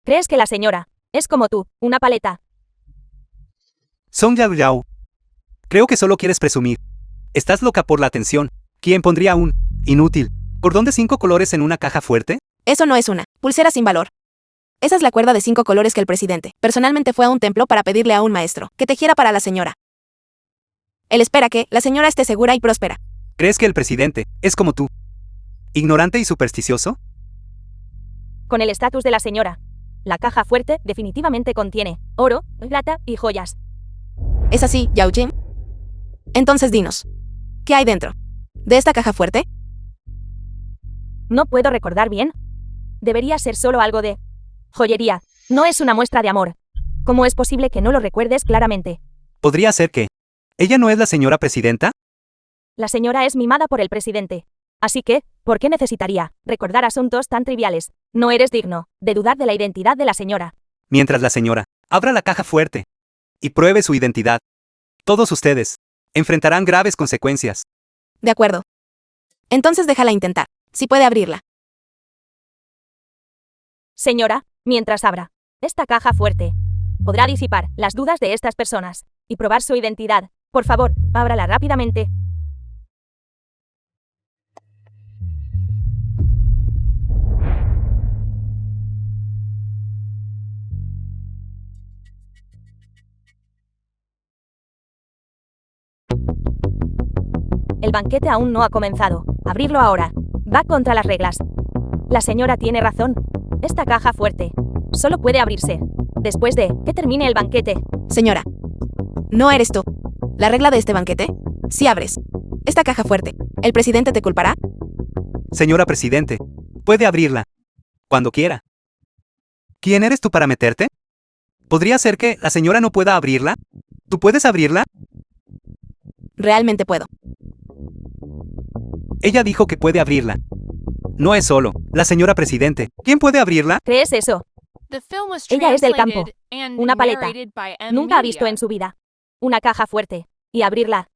Speaker 2: ¿Crees que la señora es como tú, una paleta?
Speaker 3: Song Yao Yao. Creo que solo quieres presumir. Estás loca por la atención. ¿Quién pondría un inútil cordón de 5 colores en una caja fuerte?
Speaker 1: Eso no es una pulsera sin valor. Esa es la cuerda de 5 colores que el presidente personalmente fue a un templo para pedirle a un maestro que tejiera para la señora. Él espera que la señora esté segura y próspera.
Speaker 3: ¿Crees que el presidente es como tú? ¿Ignorante y supersticioso?
Speaker 2: Con el estatus de la señora, la caja fuerte definitivamente contiene oro, plata y joyas.
Speaker 1: ¿Es así, Yao Jing? Entonces dinos, ¿qué hay dentro de esta caja fuerte?
Speaker 2: No puedo recordar bien. Debería ser solo algo de joyería. No es una muestra de amor. ¿Cómo es posible que no lo recuerdes claramente?
Speaker 3: ¿Podría ser que ella no es la señora presidenta?
Speaker 2: La señora es mimada por el presidente. Así que, ¿por qué necesitaría recordar asuntos tan triviales? No eres digno de dudar de la identidad de la señora.
Speaker 3: Mientras la señora abra la caja fuerte y pruebe su identidad, todos ustedes enfrentarán graves consecuencias.
Speaker 1: De acuerdo. Entonces déjala intentar. Si puede abrirla.
Speaker 2: Señora, mientras abra esta caja fuerte, podrá disipar las dudas de estas personas y probar su identidad. Por favor, ábrala rápidamente. El banquete aún no ha comenzado. Abrirlo ahora. Va contra las reglas. La señora tiene razón. Esta caja fuerte solo puede abrirse después de que termine el banquete.
Speaker 1: Señora, ¿no eres tú la regla de este banquete? Si abres esta caja fuerte, ¿el presidente te culpará?
Speaker 3: Señora presidente, puede abrirla cuando quiera. ¿Quién eres tú para meterte? ¿Podría ser que la señora no pueda abrirla? ¿Tú puedes abrirla?
Speaker 1: Realmente puedo.
Speaker 3: Ella dijo que puede abrirla. No es solo la señora presidente. ¿Quién puede abrirla?
Speaker 2: ¿Crees eso?
Speaker 4: The film was
Speaker 2: Ella es del campo.
Speaker 4: translated and
Speaker 2: Una paleta.
Speaker 4: narrated by M.
Speaker 2: Nunca ha visto
Speaker 4: Media.
Speaker 2: en su vida una caja fuerte y abrirla.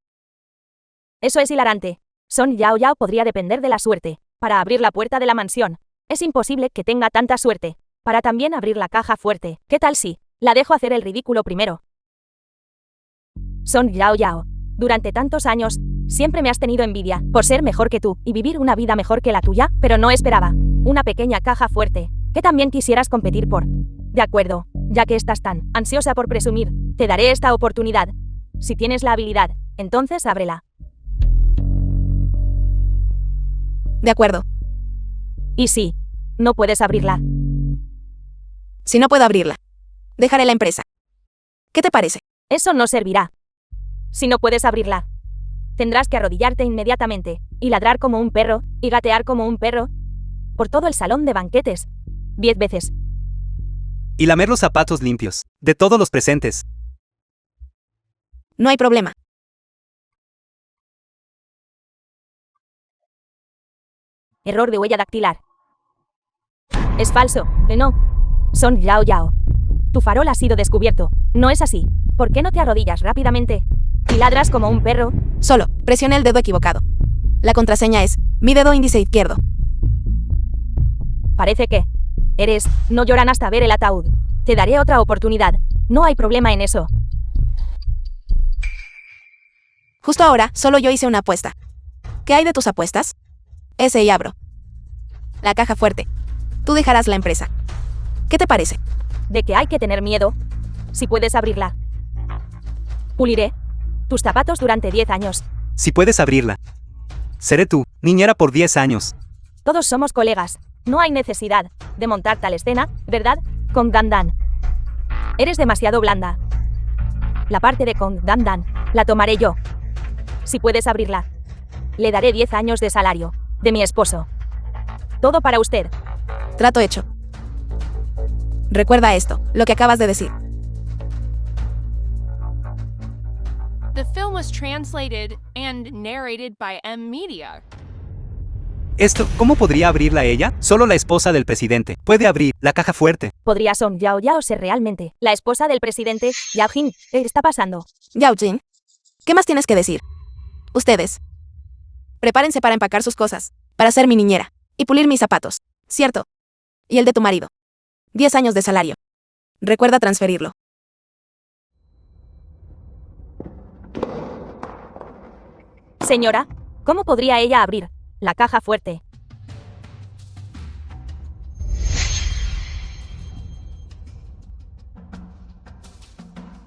Speaker 2: Eso es hilarante. Son Yao Yao podría depender de la suerte para abrir la puerta de la mansión. Es imposible que tenga tanta suerte para también abrir la caja fuerte. ¿Qué tal si la dejo hacer el ridículo primero? Son Yao Yao. Durante tantos años, siempre me has tenido envidia por ser mejor que tú y vivir una vida mejor que la tuya, pero no esperaba una pequeña caja fuerte que también quisieras competir por. De acuerdo, ya que estás tan ansiosa por presumir, te daré esta oportunidad. Si tienes la habilidad, entonces ábrela.
Speaker 1: De acuerdo.
Speaker 2: Y sí, no puedes abrirla.
Speaker 1: Si no puedo abrirla, dejaré la empresa. ¿Qué te parece?
Speaker 2: Eso no servirá. Si no puedes abrirla, tendrás que arrodillarte inmediatamente y ladrar como un perro y gatear como un perro por todo el salón de banquetes 10 veces.
Speaker 3: Y lamer los zapatos limpios de todos los presentes.
Speaker 1: No hay problema.
Speaker 2: Error de huella dactilar. Es falso, no. Son Yao Yao. Tu farol ha sido descubierto. No es así. ¿Por qué no te arrodillas rápidamente y ladras como un perro?
Speaker 1: Solo presioné el dedo equivocado. La contraseña es mi dedo índice izquierdo.
Speaker 2: Parece que no lloran hasta ver el ataúd. Te daré otra oportunidad. No hay problema en eso.
Speaker 1: Justo ahora, solo yo hice una apuesta. ¿Qué hay de tus apuestas? Ese y abro la caja fuerte. Tú dejarás la empresa. ¿Qué te parece?
Speaker 2: ¿De que hay que tener miedo? Si puedes abrirla. Puliré tus zapatos durante 10 años.
Speaker 3: Si puedes abrirla. Seré tu niñera por 10 años.
Speaker 2: Todos somos colegas. No hay necesidad de montar tal escena, ¿verdad? Kong Dan Dan. Eres demasiado blanda. La parte de Kong Dan Dan La tomaré yo. Si puedes abrirla, le daré 10 años de salario. De mi esposo. Todo para usted.
Speaker 1: Trato hecho. Recuerda esto, lo que acabas de decir.
Speaker 4: The film was translated and narrated by M Media.
Speaker 3: Esto, ¿cómo podría abrirla ella? Solo la esposa del presidente puede abrir la caja fuerte.
Speaker 2: ¿Podría Song Yao Yao ser realmente la esposa del presidente Yao Jin? ¿Qué está pasando?
Speaker 1: Yao Jin, ¿qué más tienes que decir? Ustedes. Prepárense para empacar sus cosas, para ser mi niñera, y pulir mis zapatos, ¿cierto? Y el de tu marido. 10 años de salario. Recuerda transferirlo.
Speaker 2: Señora, ¿cómo podría ella abrir la caja fuerte?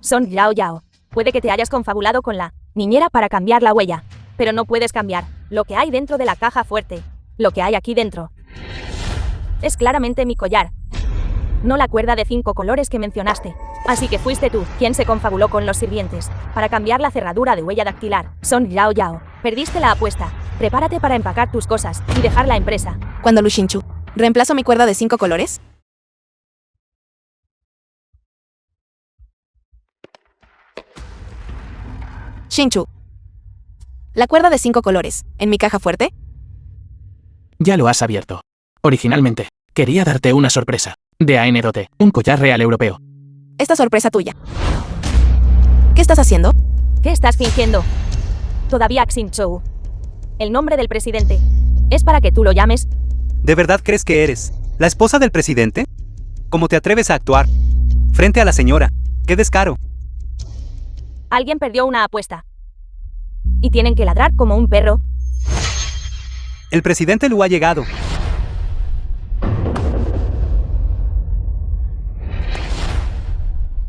Speaker 2: Song Yao Yao, puede que te hayas confabulado con la niñera para cambiar la huella, pero no puedes cambiar lo que hay dentro de la caja fuerte. Lo que hay aquí dentro es claramente mi collar, no la cuerda de 5 colores que mencionaste. Así que fuiste tú quien se confabuló con los sirvientes para cambiar la cerradura de huella dactilar. Song Yao Yao, perdiste la apuesta. Prepárate para empacar tus cosas y dejar la empresa.
Speaker 1: Cuando Lu Xinchu, ¿reemplazo mi cuerda de 5 colores? Xinchu. La cuerda de 5 colores, ¿en mi caja fuerte?
Speaker 5: Ya lo has abierto. Originalmente, quería darte una sorpresa. De ANDOT, un collar real europeo.
Speaker 1: Esta sorpresa tuya. ¿Qué estás haciendo?
Speaker 2: ¿Qué estás fingiendo? Todavía Xinchou. El nombre del presidente. ¿Es para que tú lo llames?
Speaker 3: ¿De verdad crees que eres la esposa del presidente? ¿Cómo te atreves a actuar frente a la señora? ¡Qué descaro!
Speaker 2: Alguien perdió una apuesta. ¿Y tienen que ladrar como un perro?
Speaker 3: El presidente Lu ha llegado.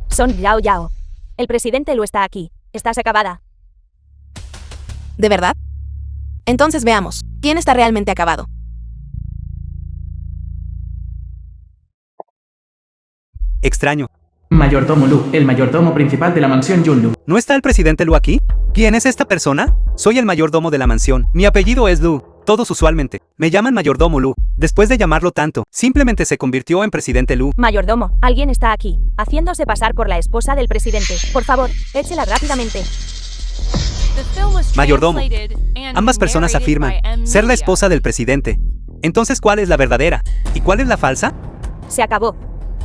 Speaker 2: Song Yao Yao. El presidente Lu está aquí. Estás acabada.
Speaker 1: ¿De verdad? Entonces veamos, ¿quién está realmente acabado?
Speaker 3: Extraño.
Speaker 5: Mayordomo Lu, el mayordomo principal de la mansión Yunlu.
Speaker 3: ¿No está el presidente Lu aquí? ¿Quién es esta persona? Soy el mayordomo de la mansión. Mi apellido es Lu. Todos usualmente me llaman mayordomo Lu. Después de llamarlo tanto, simplemente se convirtió en presidente Lu.
Speaker 2: Mayordomo, alguien está aquí, haciéndose pasar por la esposa del presidente. Por favor, échela rápidamente.
Speaker 4: The film was
Speaker 3: Mayordomo.
Speaker 4: translated and
Speaker 3: Ambas personas
Speaker 4: narrated
Speaker 3: afirman
Speaker 4: by M
Speaker 3: ser la
Speaker 4: Media.
Speaker 3: esposa del presidente. Entonces, ¿cuál es la verdadera? ¿Y cuál es la falsa?
Speaker 2: Se acabó.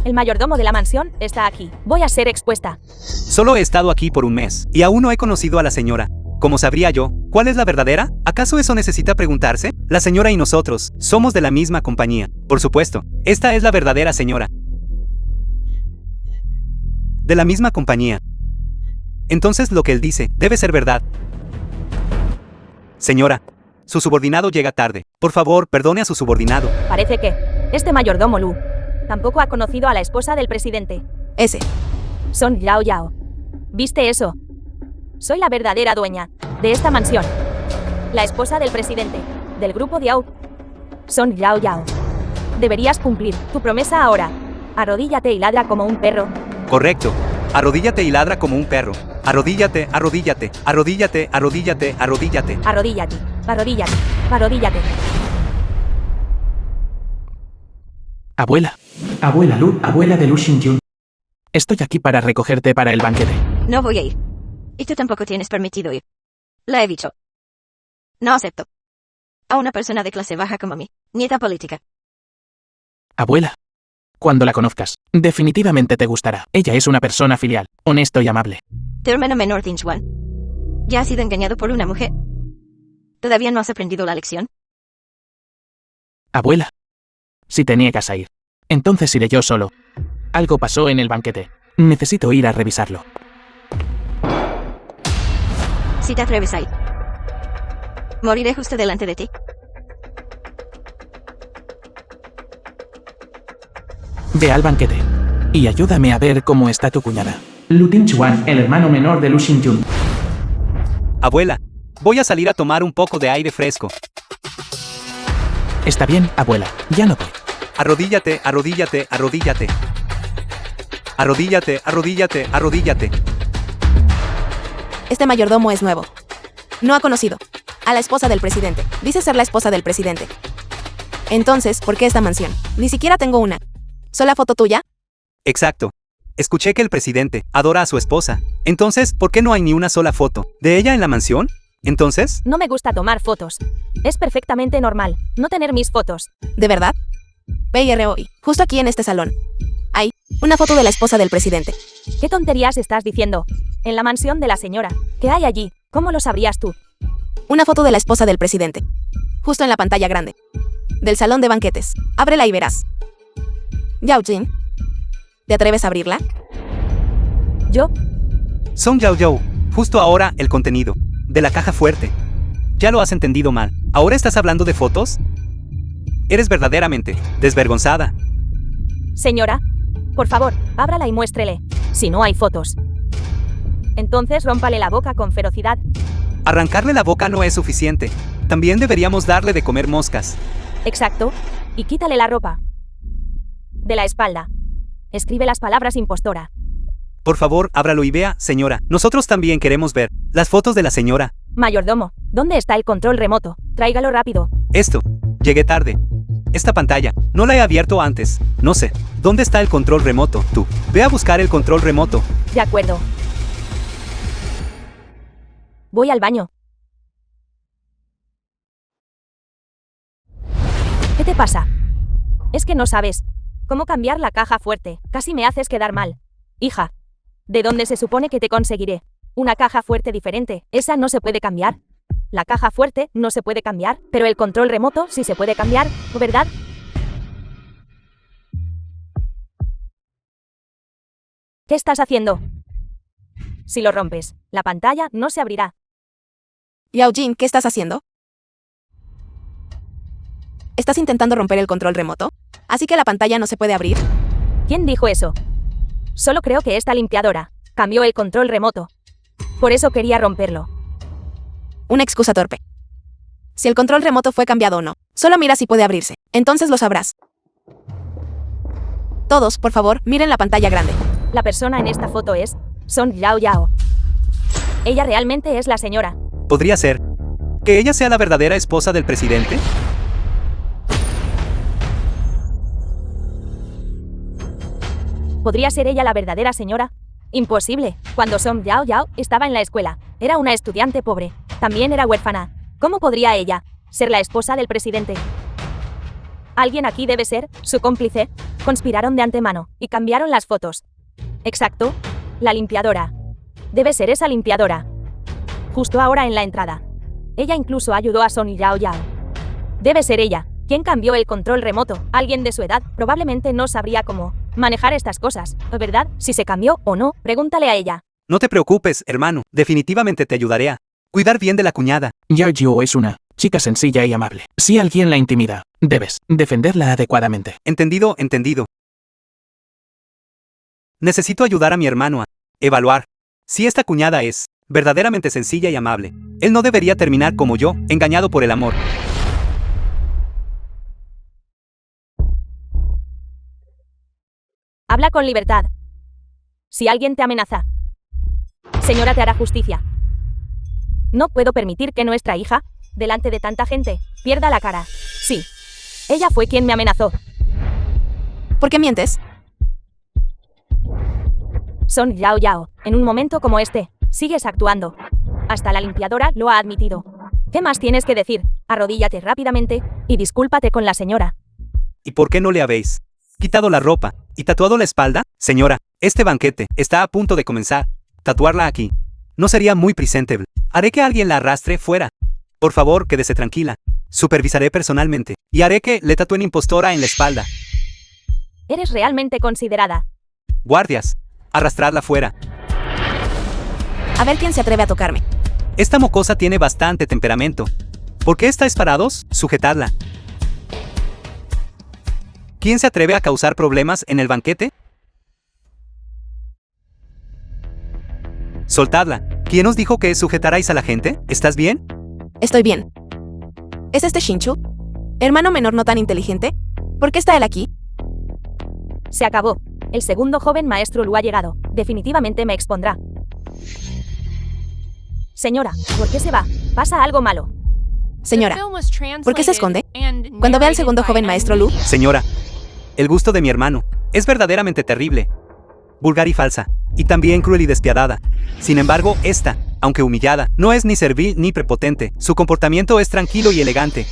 Speaker 2: El mayordomo de la mansión está aquí. Voy a ser expuesta.
Speaker 3: Solo he estado aquí por un mes y aún no he conocido a la señora. ¿Cómo sabría yo cuál es la verdadera? ¿Acaso eso necesita preguntarse? La señora y nosotros somos de la misma compañía. Por supuesto, esta es la verdadera señora. De la misma compañía. Entonces lo que él dice debe ser verdad. Señora, su subordinado llega tarde. Por favor, perdone a su subordinado.
Speaker 2: Parece que este mayordomo Lu tampoco ha conocido a la esposa del presidente.
Speaker 1: Ese.
Speaker 2: Song Yao Yao. ¿Viste eso? Soy la verdadera dueña de esta mansión. La esposa del presidente, del grupo Diao. Song Yao Yao. Deberías cumplir tu promesa ahora. Arrodíllate y ladra como un perro.
Speaker 3: Correcto. Arrodíllate y ladra como un perro. Arrodíllate, arrodíllate, arrodíllate, arrodíllate, arrodíllate.
Speaker 2: Arrodíllate, arrodíllate, arrodíllate.
Speaker 5: Abuela. Abuela Lu, abuela de Lu Xinjun. Estoy aquí para recogerte para el banquete.
Speaker 6: No voy a ir. Y tú tampoco tienes permitido ir. La he dicho. No acepto. A una persona de clase baja como mí. Nieta política.
Speaker 5: Abuela. Cuando la conozcas, definitivamente te gustará. Ella es una persona filial, honesto y amable.
Speaker 6: Tu hermano menor Tinchuan. ¿Ya has sido engañado por una mujer? ¿Todavía no has aprendido la lección?
Speaker 5: Abuela. Si te niegas a ir, entonces iré yo solo. Algo pasó en el banquete. Necesito ir a revisarlo.
Speaker 6: Si te atreves a ir. Moriré justo delante de ti.
Speaker 5: Ve al banquete. Y ayúdame a ver cómo está tu cuñada. Lu Tinchuan, el hermano menor de Lu Xinjun.
Speaker 3: Abuela, voy a salir a tomar un poco de aire fresco.
Speaker 5: Está bien, abuela. Ya no voy.
Speaker 3: Arrodíllate, arrodíllate, arrodíllate. Arrodíllate, arrodíllate, arrodíllate.
Speaker 1: Este mayordomo es nuevo. No ha conocido a la esposa del presidente. Dice ser la esposa del presidente. Entonces, ¿por qué esta mansión? Ni siquiera tengo una sola foto tuya.
Speaker 3: Exacto. Escuché que el presidente adora a su esposa. Entonces, ¿por qué no hay ni una sola foto de ella en la mansión? Entonces,
Speaker 2: No me gusta tomar fotos. Es perfectamente normal no tener mis fotos.
Speaker 1: ¿De verdad? PROI. Justo aquí en este salón hay una foto de la esposa del presidente.
Speaker 2: ¿Qué tonterías estás diciendo? En la mansión de la señora. ¿Qué hay allí? ¿Cómo lo sabrías tú?
Speaker 1: Una foto de la esposa del presidente. Justo en la pantalla grande del salón de banquetes. Ábrela y verás. Yao Jin, ¿te atreves a abrirla?
Speaker 2: ¿Yo?
Speaker 3: Song Yao Yao, justo ahora el contenido de la caja fuerte. Ya lo has entendido mal. ¿Ahora estás hablando de fotos? Eres verdaderamente desvergonzada.
Speaker 2: Señora, por favor, ábrala y muéstrele. Si no hay fotos. Entonces rómpale la boca con ferocidad.
Speaker 3: Arrancarle la boca no es suficiente. También deberíamos darle de comer moscas.
Speaker 2: Exacto. Y quítale la ropa. De la espalda. Escribe las palabras impostora.
Speaker 3: Por favor, ábralo y vea, señora. Nosotros también queremos ver las fotos de la señora.
Speaker 2: Mayordomo, ¿dónde está el control remoto? Tráigalo rápido.
Speaker 3: Esto. Llegué tarde. Esta pantalla. No la he abierto antes. No sé. ¿Dónde está el control remoto? Tú. Ve a buscar el control remoto.
Speaker 2: De acuerdo. Voy al baño. ¿Qué te pasa? Es que no sabes cómo cambiar la caja fuerte. Casi me haces quedar mal. Hija, ¿de dónde se supone que te conseguiré una caja fuerte diferente? Esa no se puede cambiar. La caja fuerte no se puede cambiar, pero el control remoto sí se puede cambiar, ¿verdad? ¿Qué estás haciendo? Si lo rompes, la pantalla no se abrirá.
Speaker 1: Yao Jin, ¿qué estás haciendo? ¿Estás intentando romper el control remoto? ¿Así que la pantalla no se puede abrir?
Speaker 2: ¿Quién dijo eso? Solo creo que esta limpiadora cambió el control remoto. Por eso quería romperlo.
Speaker 1: Una excusa torpe. Si el control remoto fue cambiado o no, solo mira si puede abrirse. Entonces lo sabrás. Todos, por favor, miren la pantalla grande.
Speaker 2: La persona en esta foto es Song Yao Yao. Ella realmente es la señora.
Speaker 3: ¿Podría ser que ella sea la verdadera esposa del presidente?
Speaker 2: ¿Podría ser ella la verdadera señora? Imposible. Cuando Song Yao Yao estaba en la escuela, era una estudiante pobre. También era huérfana. ¿Cómo podría ella ser la esposa del presidente? Alguien aquí debe ser su cómplice. Conspiraron de antemano y cambiaron las fotos. Exacto. La limpiadora. Debe ser esa limpiadora. Justo ahora en la entrada. Ella incluso ayudó a Song Yao Yao. Debe ser ella. ¿Quién cambió el control remoto? Alguien de su edad probablemente no sabría cómo manejar estas cosas, ¿verdad? Si se cambió o no, pregúntale a ella.
Speaker 3: No te preocupes, hermano. Definitivamente te ayudaré a cuidar bien de la cuñada.
Speaker 5: Yao Yao es una chica sencilla y amable. Si alguien la intimida, debes defenderla adecuadamente.
Speaker 3: Entendido, entendido. Necesito ayudar a mi hermano a evaluar si esta cuñada es verdaderamente sencilla y amable. Él no debería terminar como yo, engañado por el amor.
Speaker 2: Habla con libertad. Si alguien te amenaza, señora te hará justicia. No puedo permitir que nuestra hija, delante de tanta gente, pierda la cara. Sí, ella fue quien me amenazó.
Speaker 1: ¿Por qué mientes?
Speaker 2: Song Yao Yao, en un momento como este, sigues actuando. Hasta la limpiadora lo ha admitido. ¿Qué más tienes que decir? Arrodíllate rápidamente y discúlpate con la señora.
Speaker 3: ¿Y por qué no le habéis quitado la ropa y tatuado la espalda? Señora, este banquete está a punto de comenzar. Tatuarla aquí no sería muy presentable. Haré que alguien la arrastre fuera. Por favor, quédese tranquila. Supervisaré personalmente y haré que le tatúen impostora en la espalda.
Speaker 2: Eres realmente considerada.
Speaker 3: Guardias, arrastradla fuera.
Speaker 1: A ver quién se atreve a tocarme.
Speaker 3: Esta mocosa tiene bastante temperamento. ¿Por qué estáis parados? Sujetadla. ¿Quién se atreve a causar problemas en el banquete? Soltadla. ¿Quién os dijo que sujetarais a la gente? ¿Estás bien?
Speaker 1: Estoy bien. ¿Es este Shinchu? ¿Hermano menor no tan inteligente? ¿Por qué está él aquí?
Speaker 2: Se acabó. El segundo joven maestro Lu ha llegado. Definitivamente me expondrá. Señora, ¿por qué se va? ¿Pasa algo malo?
Speaker 1: Señora,
Speaker 4: The film was
Speaker 1: ¿por qué se
Speaker 4: translated
Speaker 1: esconde?
Speaker 4: and
Speaker 1: Cuando ve al
Speaker 4: narrated
Speaker 1: segundo
Speaker 4: by
Speaker 1: joven
Speaker 4: M.
Speaker 1: maestro Lu,
Speaker 3: Señora, el gusto de mi hermano es verdaderamente terrible, vulgar y falsa, y también cruel y despiadada. Sin embargo, esta, aunque humillada, no es ni servil ni prepotente. Su comportamiento es tranquilo y elegante.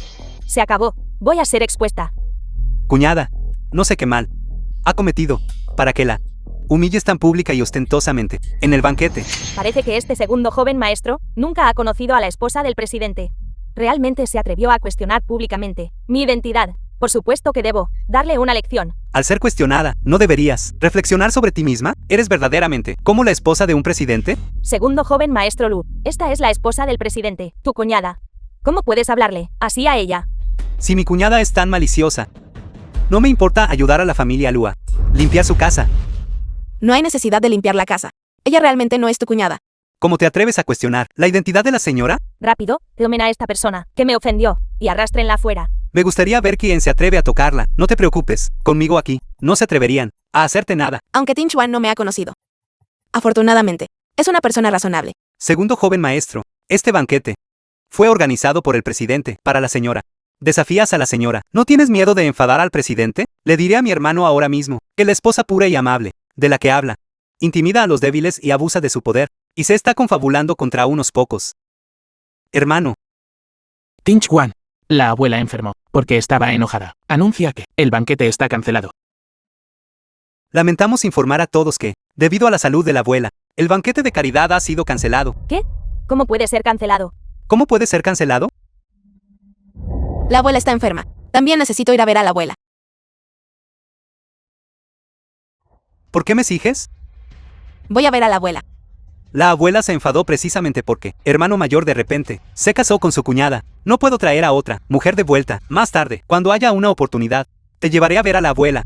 Speaker 2: Se acabó. Voy a ser expuesta.
Speaker 3: Cuñada, no sé qué mal ha cometido para que la humilles tan pública y ostentosamente en el banquete.
Speaker 2: Parece que este segundo joven maestro nunca ha conocido a la esposa del presidente. Realmente se atrevió a cuestionar públicamente mi identidad. Por supuesto que debo darle una lección.
Speaker 3: Al ser cuestionada, ¿no deberías reflexionar sobre ti misma? ¿Eres verdaderamente como la esposa de un presidente?
Speaker 2: Segundo joven maestro Lu, esta es la esposa del presidente, tu cuñada. ¿Cómo puedes hablarle así a ella?
Speaker 3: Si mi cuñada es tan maliciosa, no me importa ayudar a la familia Lua, limpiar su casa.
Speaker 1: no hay necesidad de limpiar la casa. Ella realmente no es tu cuñada.
Speaker 3: ¿Cómo te atreves a cuestionar la identidad de la señora?
Speaker 2: Rápido, tomen a esta persona que me ofendió y arrástrenla afuera.
Speaker 3: Me gustaría ver quién se atreve a tocarla. No te preocupes, conmigo aquí no se atreverían a hacerte nada.
Speaker 1: Aunque Tin Chuan no me ha conocido. Afortunadamente, es una persona razonable.
Speaker 3: Segundo joven maestro, este banquete fue organizado por el presidente para la señora. ¿Desafías a la señora? ¿No tienes miedo de enfadar al presidente? Le diré a mi hermano ahora mismo que la esposa pura y amable, de la que habla, intimida a los débiles y abusa de su poder, y se está confabulando contra unos pocos. Hermano,
Speaker 5: Tin Chuan. La abuela enfermó, porque estaba enojada. Anuncia que el banquete está cancelado.
Speaker 3: lamentamos informar a todos que, debido a la salud de la abuela, el banquete de caridad ha sido cancelado.
Speaker 2: ¿Qué? ¿Cómo puede ser cancelado?
Speaker 3: ¿Cómo puede ser cancelado?
Speaker 1: La abuela está enferma. También necesito ir a ver a la abuela.
Speaker 3: ¿Por qué me exiges?
Speaker 1: Voy a ver a la abuela.
Speaker 3: La abuela se enfadó precisamente porque, hermano mayor de repente, se casó con su cuñada. No puedo traer a otra mujer de vuelta. Más tarde, cuando haya una oportunidad, te llevaré a ver a la abuela.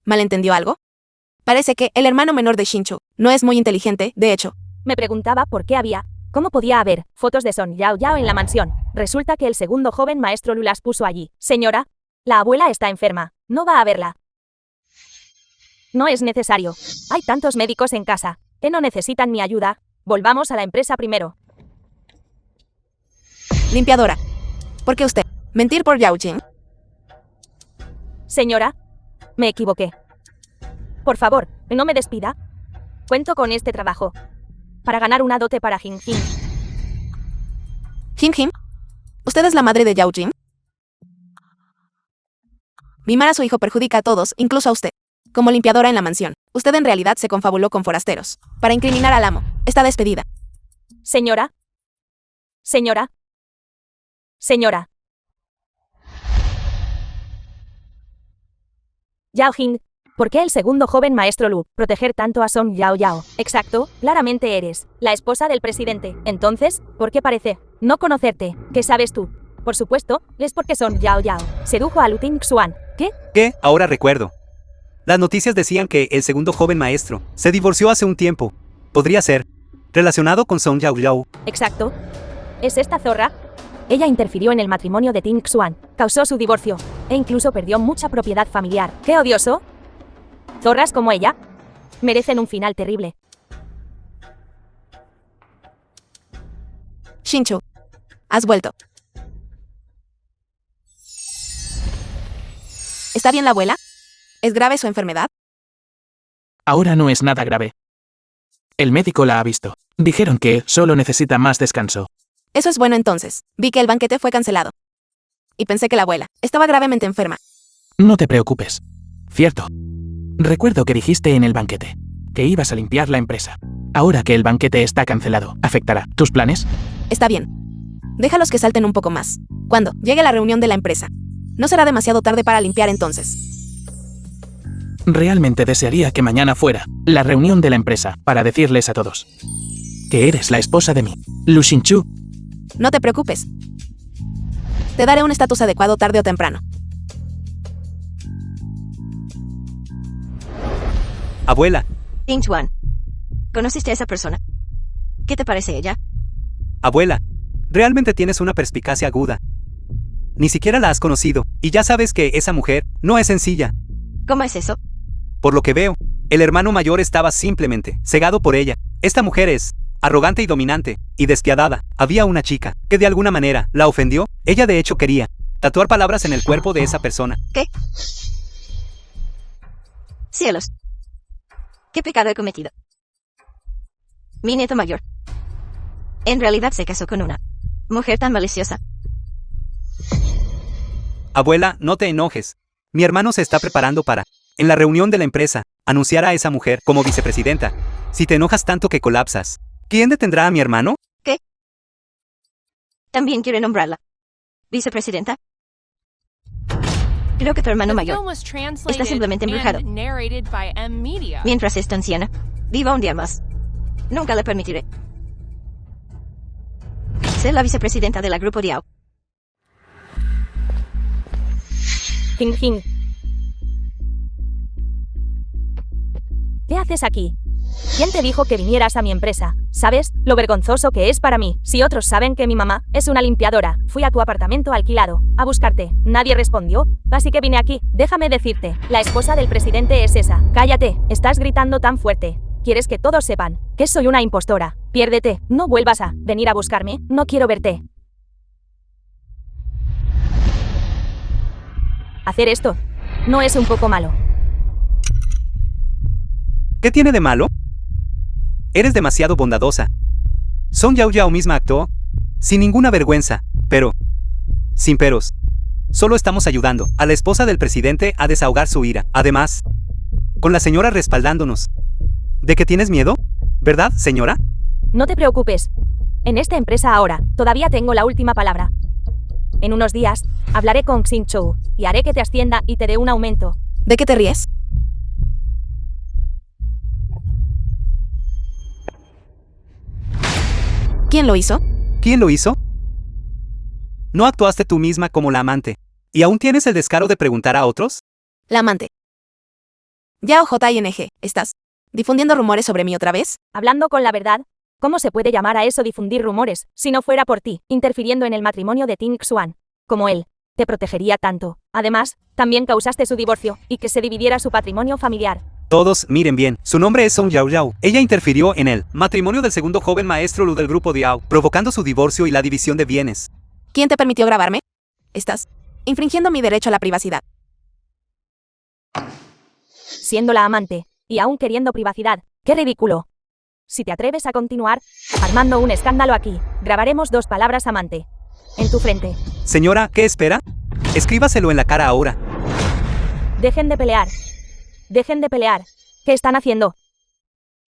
Speaker 1: ¿Malentendió algo? Parece que el hermano menor de Shinchu no es muy inteligente, de hecho.
Speaker 2: Me preguntaba por qué había. ¿Cómo podía haber fotos de Son Yao Yao en la mansión? Resulta que el segundo joven maestro Lu las puso allí. Señora, la abuela está enferma. No va a verla. No es necesario. Hay tantos médicos en casa que no necesitan mi ayuda. Volvamos a la empresa primero.
Speaker 1: Limpiadora. ¿Por qué usted? ¿Mentir por Yao Jing?
Speaker 2: Señora, me equivoqué. Por favor, no me despida. Cuento con este trabajo para ganar una dote para Jing Jing.
Speaker 1: Jing Jing. ¿Usted es la madre de Yao Jing? Mimar a su hijo perjudica a todos, incluso a usted. Como limpiadora en la mansión, usted en realidad se confabuló con forasteros para incriminar al amo. Está despedida.
Speaker 2: Señora. Señora. Señora. Yao Jing, ¿por qué el segundo joven maestro Lu proteger tanto a Song Yao Yao? Exacto, claramente eres la esposa del presidente. Entonces, ¿por qué parece no conocerte? ¿Qué sabes tú? Por supuesto, es porque Song Yao Yao sedujo a Lu Tin Xuan. ¿Qué?
Speaker 3: ¿Qué? Ahora recuerdo. Las noticias decían que el segundo joven maestro se divorció hace un tiempo. Podría ser relacionado con Song Yao Yao.
Speaker 2: Exacto. ¿Es esta zorra? Ella interfirió en el matrimonio de Tin Xuan, causó su divorcio, e incluso perdió mucha propiedad familiar. ¡Qué odioso! Zorras como ella merecen un final terrible.
Speaker 1: Shinchu. Has vuelto. ¿Está bien la abuela? ¿Es grave su enfermedad?
Speaker 5: Ahora no es nada grave. El médico la ha visto. Dijeron que solo necesita más descanso.
Speaker 1: Eso es bueno entonces. Vi que el banquete fue cancelado. Y pensé que la abuela estaba gravemente enferma.
Speaker 5: No te preocupes. Cierto. Recuerdo que dijiste en el banquete que ibas a limpiar la empresa. Ahora que el banquete está cancelado, ¿afectará tus planes?
Speaker 1: Está bien. Déjalos que salten un poco más. Cuando llegue la reunión de la empresa. No será demasiado tarde para limpiar entonces.
Speaker 5: Realmente desearía que mañana fuera la reunión de la empresa para decirles a todos que eres la esposa de Lu Xinchu.
Speaker 1: No te preocupes. Te daré un estatus adecuado tarde o temprano.
Speaker 3: Abuela,
Speaker 6: Tin Chuan. ¿Conociste a esa persona? ¿Qué te parece ella?
Speaker 3: abuela, realmente tienes una perspicacia aguda. Ni siquiera la has conocido, y ya sabes que esa mujer no es sencilla.
Speaker 6: ¿Cómo es eso?
Speaker 3: Por lo que veo, el hermano mayor estaba simplemente cegado por ella. Esta mujer es arrogante y dominante, y despiadada. Había una chica, que de alguna manera, la ofendió. Ella de hecho quería tatuar palabras en el cuerpo de esa persona.
Speaker 6: ¿Qué? Cielos. ¿Qué pecado he cometido? Mi nieto mayor. En realidad se casó con una mujer tan maliciosa.
Speaker 3: Abuela, no te enojes. Mi hermano se está preparando para, en la reunión de la empresa, anunciar a esa mujer como vicepresidenta. Si te enojas tanto que colapsas, ¿quién detendrá a mi hermano?
Speaker 6: ¿Qué? ¿También quiere nombrarla vicepresidenta? Creo que tu hermano
Speaker 4: The
Speaker 6: mayor
Speaker 4: film was translated
Speaker 6: está simplemente embrujado.
Speaker 4: and narrated by M Media.
Speaker 6: Mientras esta anciana viva un día más, nunca le permitiré ser la vicepresidenta de la Grupo Diao.
Speaker 2: Jing Jing. ¿Qué haces aquí? ¿Quién te dijo que vinieras a mi empresa? ¿Sabes lo vergonzoso que es para mí? Si otros saben que mi mamá es una limpiadora, fui a tu apartamento alquilado a buscarte. Nadie respondió, así que vine aquí. Déjame decirte, la esposa del presidente es esa. Cállate, estás gritando tan fuerte. ¿Quieres que todos sepan que soy una impostora? Piérdete, no vuelvas a venir a buscarme, no quiero verte. Hacer esto no es un poco malo.
Speaker 3: ¿Qué tiene de malo? Eres demasiado bondadosa. Song Yao Yao misma actuó, sin ninguna vergüenza, pero, sin peros. Solo estamos ayudando a la esposa del presidente a desahogar su ira. Además, con la señora respaldándonos. ¿De qué tienes miedo? ¿Verdad, señora?
Speaker 2: No te preocupes. En esta empresa ahora, todavía tengo la última palabra. En unos días, hablaré con Xing Chou y haré que te ascienda y te dé un aumento.
Speaker 1: ¿De qué te ríes? ¿Quién lo hizo?
Speaker 3: ¿Quién lo hizo? ¿No actuaste tú misma como la amante? ¿Y aún tienes el descaro de preguntar a otros?
Speaker 1: La amante. Yao Jing, ¿estás difundiendo rumores sobre mí otra vez?
Speaker 2: Hablando con la verdad, ¿cómo se puede llamar a eso difundir rumores, si no fuera por ti, interfiriendo en el matrimonio de Ting Xuan? Como él te protegería tanto. Además, también causaste su divorcio y que se dividiera su patrimonio familiar.
Speaker 3: Todos, miren bien, su nombre es Song Yao Yao. Ella interfirió en el matrimonio del segundo joven maestro Lu del grupo Diao, provocando su divorcio y la división de bienes.
Speaker 1: ¿Quién te permitió grabarme? Estás infringiendo mi derecho a la privacidad.
Speaker 2: Siendo la amante, y aún queriendo privacidad, ¡qué ridículo! Si te atreves a continuar armando un escándalo aquí, grabaremos 2 palabras amante en tu frente.
Speaker 3: Señora, ¿qué espera? Escríbaselo en la cara ahora.
Speaker 2: Dejen de pelear. Dejen de pelear. ¿Qué están haciendo?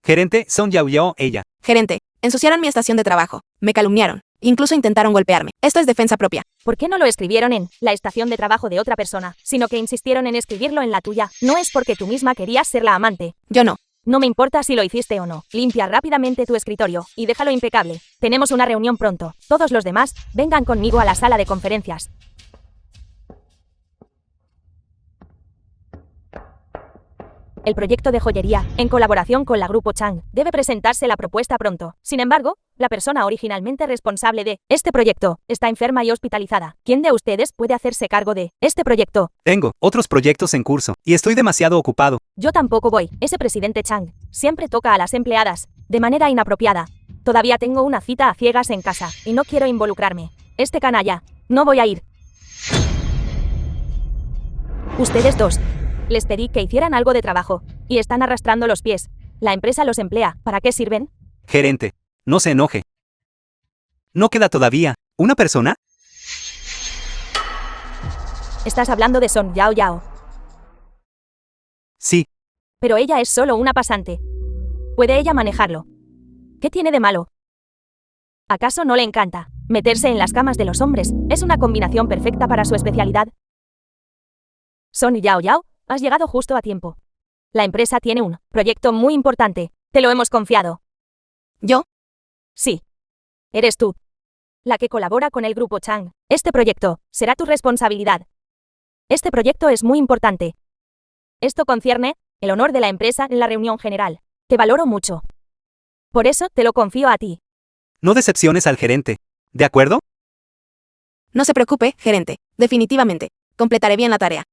Speaker 3: Gerente, Song Yao Yao, ella.
Speaker 1: Gerente, ensuciaron mi estación de trabajo, me calumniaron, incluso intentaron golpearme. Esto es defensa propia.
Speaker 2: ¿Por qué no lo escribieron en la estación de trabajo de otra persona, sino que insistieron en escribirlo en la tuya? No es porque tú misma querías ser la amante.
Speaker 1: Yo no.
Speaker 2: No me importa si lo hiciste o no. Limpia rápidamente tu escritorio y déjalo impecable. Tenemos una reunión pronto. Todos los demás, vengan conmigo a la sala de conferencias. El proyecto de joyería, en colaboración con la Grupo Chang, debe presentarse la propuesta pronto. Sin embargo, la persona originalmente responsable de este proyecto está enferma y hospitalizada. ¿Quién de ustedes puede hacerse cargo de este proyecto?
Speaker 3: Tengo otros proyectos en curso, y estoy demasiado ocupado.
Speaker 2: Yo tampoco voy. Ese presidente Chang siempre toca a las empleadas, de manera inapropiada. Todavía tengo una cita a ciegas en casa, y no quiero involucrarme. Este canalla, no voy a ir. Ustedes 2. Les pedí que hicieran algo de trabajo, y están arrastrando los pies. La empresa los emplea. ¿Para qué sirven?
Speaker 3: Gerente, no se enoje. ¿No queda todavía una persona?
Speaker 2: Estás hablando de Song Yao Yao.
Speaker 3: Sí,
Speaker 2: Pero ella es solo una pasante. ¿Puede ella manejarlo? ¿Qué tiene de malo? ¿Acaso no le encanta meterse en las camas de los hombres? Es una combinación perfecta para su especialidad. Song Yao Yao, has llegado justo a tiempo. La empresa tiene un proyecto muy importante. Te lo hemos confiado.
Speaker 1: ¿Yo?
Speaker 2: Sí. Eres tú. La que colabora con el grupo Chang. Este proyecto será tu responsabilidad. Este proyecto es muy importante. Esto concierne el honor de la empresa en la reunión general. Te valoro mucho. Por eso te lo confío a ti.
Speaker 3: no decepciones al gerente. ¿De acuerdo?
Speaker 1: No se preocupe, gerente. Definitivamente. Completaré bien la tarea.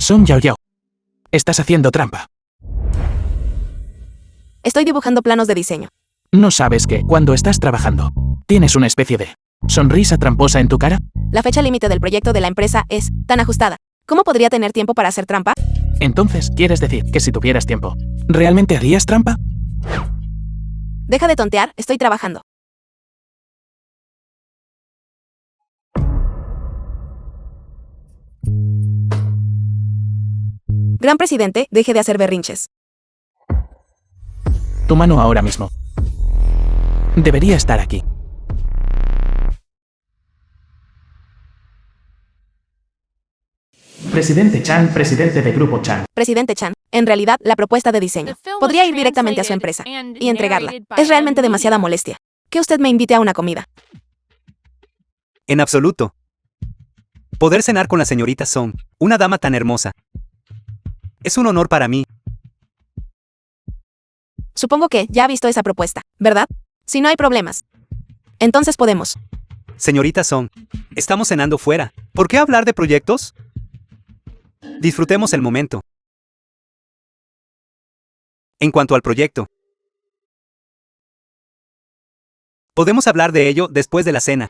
Speaker 5: Son Yao Yao. Estás haciendo trampa.
Speaker 1: Estoy dibujando planos de diseño.
Speaker 5: ¿No sabes que, cuando estás trabajando, tienes una especie de sonrisa tramposa en tu cara?
Speaker 1: La fecha límite del proyecto de la empresa es tan ajustada. ¿Cómo podría tener tiempo para hacer trampa?
Speaker 5: Entonces, ¿quieres decir que si tuvieras tiempo, realmente harías trampa?
Speaker 1: Deja de tontear, estoy trabajando. Gran presidente, deje de hacer berrinches.
Speaker 5: Tu mano ahora mismo. Debería estar aquí. Presidente Chan, presidente de Grupo Chan.
Speaker 1: Presidente Chan, en realidad, la propuesta de diseño podría ir directamente a su empresa y entregarla. Es realmente demasiada molestia. Que usted me invite a una comida.
Speaker 3: En absoluto. Poder cenar con la señorita Song, una dama tan hermosa. Es un honor para mí.
Speaker 1: Supongo que ya ha visto esa propuesta, ¿verdad? Si no hay problemas. Entonces podemos.
Speaker 3: Señorita Song, estamos cenando fuera. ¿Por qué hablar de proyectos? Disfrutemos el momento. En cuanto al proyecto, podemos hablar de ello después de la cena.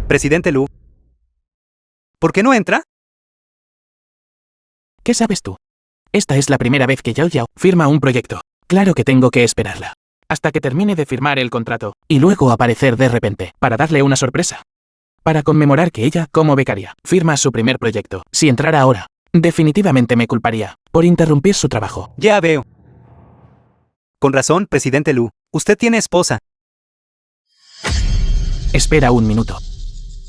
Speaker 3: Presidente Lu, ¿por qué no entra?
Speaker 5: ¿Qué sabes tú? Esta es la primera vez que Yao Yao firma un proyecto. Claro que tengo que esperarla. Hasta que termine de firmar el contrato, y luego aparecer de repente, para darle una sorpresa. Para conmemorar que ella, como becaria, firma su primer proyecto. Si entrara ahora, definitivamente me culparía por interrumpir su trabajo.
Speaker 3: Ya veo. Con razón, presidente Lu, usted tiene esposa.
Speaker 5: Espera un minuto.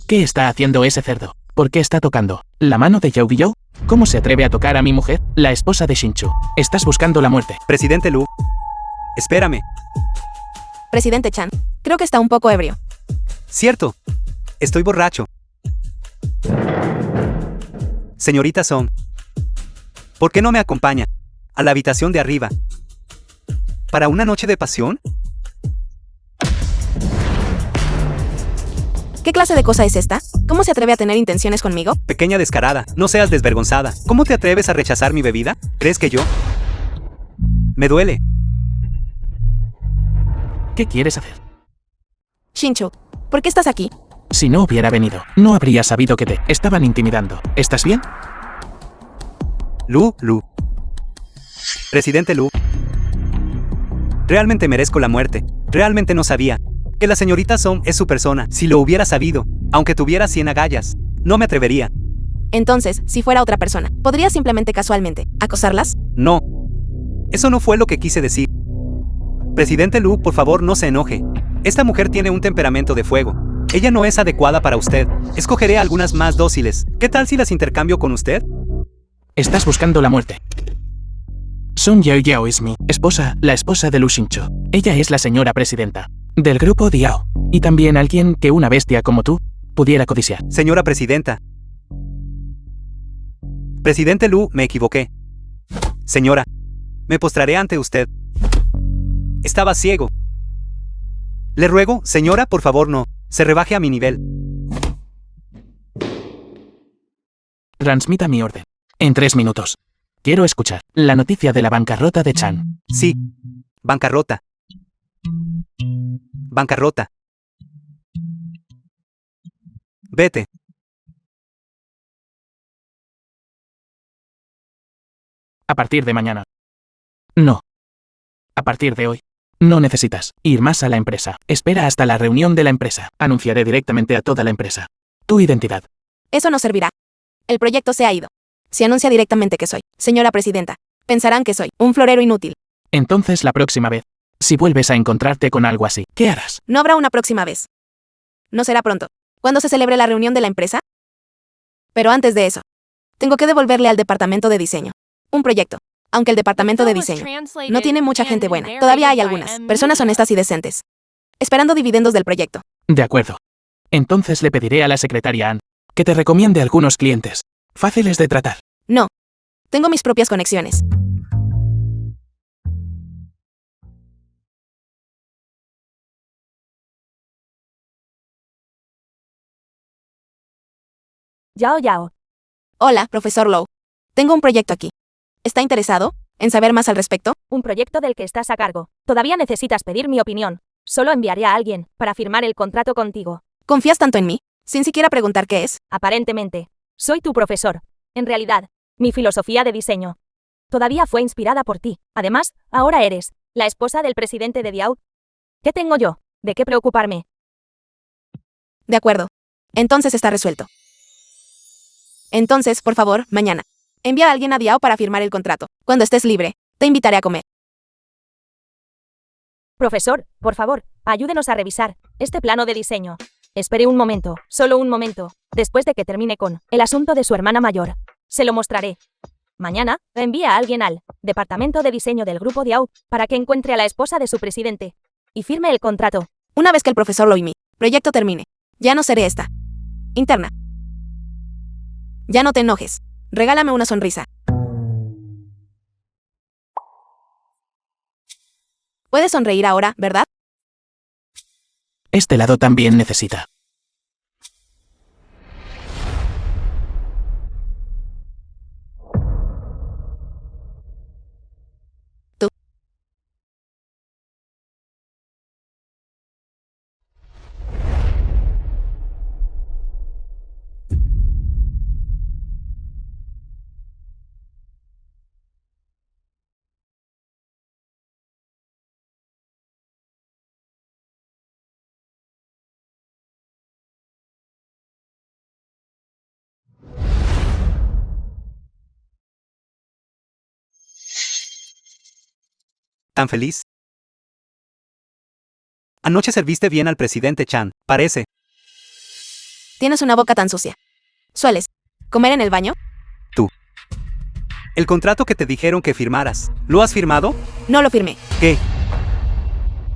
Speaker 5: ¿Qué está haciendo ese cerdo? ¿Por qué está tocando la mano de Yao Yao? ¿Cómo se atreve a tocar a mi mujer, la esposa de Shinchu? Estás buscando la muerte.
Speaker 3: Presidente Lu, espérame.
Speaker 1: Presidente Chan, creo que está un poco ebrio.
Speaker 3: Cierto, estoy borracho. Señorita Song, ¿por qué no me acompaña a la habitación de arriba? ¿Para una noche de pasión?
Speaker 1: ¿Qué clase de cosa es esta? ¿Cómo se atreve a tener intenciones conmigo?
Speaker 3: Pequeña descarada, no seas desvergonzada. ¿Cómo te atreves a rechazar mi bebida? ¿Crees que yo? Me duele.
Speaker 5: ¿Qué quieres hacer?
Speaker 1: Shinchu, ¿por qué estás aquí?
Speaker 5: Si no hubiera venido, no habría sabido que te estaban intimidando. ¿Estás bien?
Speaker 3: Lu. Presidente Lu. Realmente merezco la muerte. Realmente no sabía que la señorita Song es su persona. Si lo hubiera sabido, aunque tuviera 100 agallas, no me atrevería.
Speaker 1: Entonces, si fuera otra persona, ¿podría simplemente casualmente acosarlas?
Speaker 3: No. Eso no fue lo que quise decir. Presidente Lu, por favor, no se enoje. Esta mujer tiene un temperamento de fuego. Ella no es adecuada para usted. Escogeré algunas más dóciles. ¿Qué tal si las intercambio con usted?
Speaker 5: Estás buscando la muerte. Song Yao Yao es mi esposa, la esposa de Lu Xinchu. Ella es la señora presidenta del grupo Diao. Y también alguien que una bestia como tú pudiera codiciar.
Speaker 3: Señora presidenta. Presidente Lu, me equivoqué. Señora, me postraré ante usted. Estaba ciego. Le ruego, señora, por favor no se rebaje a mi nivel.
Speaker 5: Transmita mi orden. En 3 minutos. Quiero escuchar la noticia de la bancarrota de Chan.
Speaker 3: Sí. Bancarrota. Bancarrota. Vete.
Speaker 5: A partir de mañana. No. A partir de hoy. No necesitas ir más a la empresa. Espera hasta la reunión de la empresa. Anunciaré directamente a toda la empresa tu identidad.
Speaker 1: Eso no servirá. El proyecto se ha ido. Si anuncia directamente que soy señora presidenta, pensarán que soy un florero inútil.
Speaker 5: Entonces la próxima vez, si vuelves a encontrarte con algo así, ¿qué harás?
Speaker 1: No habrá una próxima vez. No será pronto. ¿Cuándo se celebre la reunión de la empresa? Pero antes de eso, tengo que devolverle al departamento de diseño un proyecto. Aunque el departamento de diseño no tiene mucha gente buena, todavía hay algunas personas honestas y decentes, esperando dividendos del proyecto.
Speaker 5: De acuerdo. Entonces le pediré a la secretaria Ann que te recomiende algunos clientes fáciles de tratar.
Speaker 1: No. Tengo mis propias conexiones.
Speaker 2: Yao Yao.
Speaker 1: Hola, profesor Lowe. Tengo un proyecto aquí. ¿Está interesado en saber más al respecto?
Speaker 2: Un proyecto del que estás a cargo. Todavía necesitas pedir mi opinión. Solo enviaré a alguien para firmar el contrato contigo.
Speaker 1: ¿Confías tanto en mí, sin siquiera preguntar qué es?
Speaker 2: Aparentemente. Soy tu profesor. En realidad, mi filosofía de diseño todavía fue inspirada por ti. Además, ahora eres la esposa del presidente de Diao. ¿Qué tengo yo? ¿De qué preocuparme?
Speaker 1: De acuerdo. Entonces está resuelto. Entonces, por favor, mañana. Envía a alguien a Diao para firmar el contrato. Cuando estés libre, te invitaré a comer.
Speaker 2: Profesor, por favor, ayúdenos a revisar este plano de diseño. Espere un momento, solo un momento. Después de que termine con el asunto de su hermana mayor, se lo mostraré. Mañana, envía a alguien al departamento de diseño del grupo Diao para que encuentre a la esposa de su presidente y firme el contrato.
Speaker 1: Una vez que el profesor Lowe y mi proyecto termine, ya no seré esta interna. Ya no te enojes. Regálame una sonrisa. Puedes sonreír ahora, ¿verdad?
Speaker 5: Este lado también necesita.
Speaker 1: Tú.
Speaker 3: ¿Tan feliz? Anoche serviste bien al presidente Chan, parece.
Speaker 1: Tienes una boca tan sucia. ¿Sueles comer en el baño?
Speaker 3: El contrato que te dijeron que firmaras, ¿lo has firmado?
Speaker 1: No lo firmé.
Speaker 3: ¿Qué?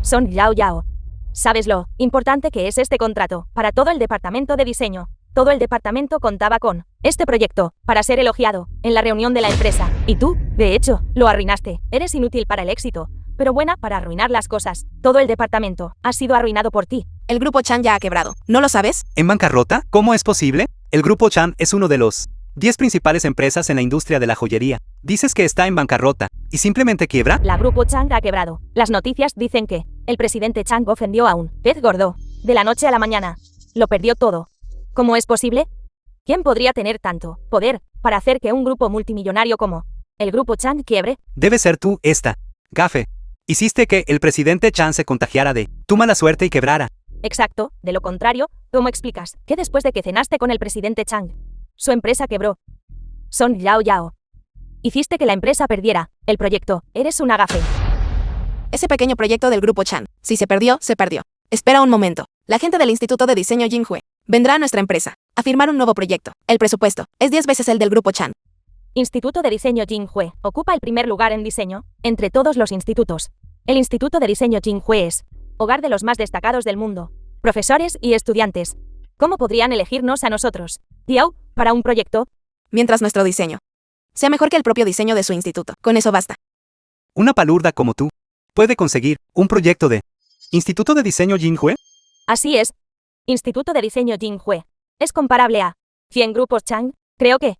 Speaker 2: Son Yao Yao. ¿Sabes lo importante que es este contrato para todo el departamento de diseño? Todo el departamento contaba con este proyecto para ser elogiado en la reunión de la empresa. Y tú, de hecho, lo arruinaste. Eres inútil para el éxito, pero buena para arruinar las cosas. Todo el departamento ha sido arruinado por ti.
Speaker 1: El grupo Chan ya ha quebrado. ¿No lo sabes?
Speaker 3: ¿En bancarrota? ¿Cómo es posible? El grupo Chan es uno de los 10 principales empresas en la industria de la joyería. Dices que está en bancarrota y simplemente quiebra.
Speaker 2: La grupo Chang ha quebrado. Las noticias dicen que el presidente Chang ofendió a un pez gordo. De la noche a la mañana. Lo perdió todo. ¿Cómo es posible? ¿Quién podría tener tanto poder para hacer que un grupo multimillonario como el grupo Chang quiebre?
Speaker 3: Debe ser tú, esta gafe. Hiciste que el presidente Chan se contagiara de tu mala suerte y quebrara.
Speaker 2: Exacto. De lo contrario, ¿cómo explicas que después de que cenaste con el presidente Chang, su empresa quebró? Son Yao Yao. Hiciste que la empresa perdiera el proyecto. Eres una gafe.
Speaker 1: Ese pequeño proyecto del grupo Chan, si se perdió, se perdió. Espera un momento. La gente del Instituto de Diseño Jinhue vendrá a nuestra empresa a firmar un nuevo proyecto. El presupuesto es 10 veces el del grupo Chan.
Speaker 2: Instituto de Diseño Jinhue ocupa el primer lugar en diseño entre todos los institutos. El Instituto de Diseño Jinhue es hogar de los más destacados del mundo, profesores y estudiantes. ¿Cómo podrían elegirnos a nosotros, Diao, para un proyecto?
Speaker 1: Mientras nuestro diseño sea mejor que el propio diseño de su instituto. Con eso basta.
Speaker 3: Una palurda como tú puede conseguir un proyecto de Instituto de Diseño Jinhue.
Speaker 2: Así es. Instituto de Diseño Jinhue es comparable a 100 grupos Chang. Creo que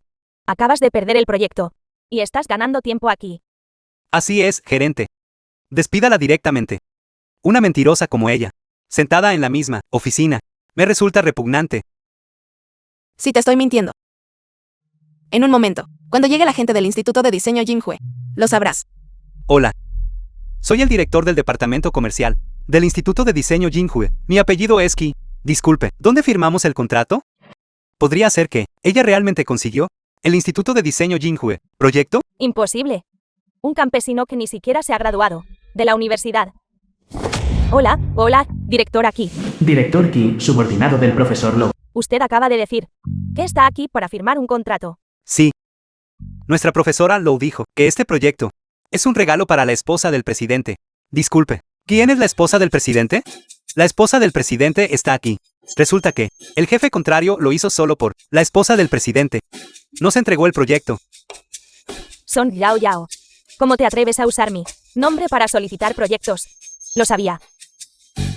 Speaker 2: acabas de perder el proyecto y estás ganando tiempo aquí.
Speaker 3: Así es, gerente. Despídala directamente. Una mentirosa como ella, sentada en la misma oficina, me resulta repugnante.
Speaker 1: Si te estoy mintiendo. En un momento, cuando llegue la gente del Instituto de Diseño Jinhue, lo sabrás.
Speaker 3: Hola. Soy el director del departamento comercial del Instituto de Diseño Jinhue. Mi apellido es Ki. Disculpe, ¿dónde firmamos el contrato? ¿Podría ser que ella realmente consiguió el Instituto de Diseño Jinhue proyecto?
Speaker 2: Imposible. Un campesino que ni siquiera se ha graduado de la universidad. Hola, director aquí.
Speaker 5: Director Ki, subordinado del profesor Lowe.
Speaker 2: Usted acaba de decir que está aquí para firmar un contrato.
Speaker 3: Sí. Nuestra profesora Lowe dijo que este proyecto es un regalo para la esposa del presidente. Disculpe, ¿quién es la esposa del presidente? La esposa del presidente está aquí. Resulta que el jefe contrario lo hizo solo por la esposa del presidente. No se entregó el proyecto.
Speaker 2: Son Yao Yao. ¿Cómo te atreves a usar mi nombre para solicitar proyectos? Lo sabía.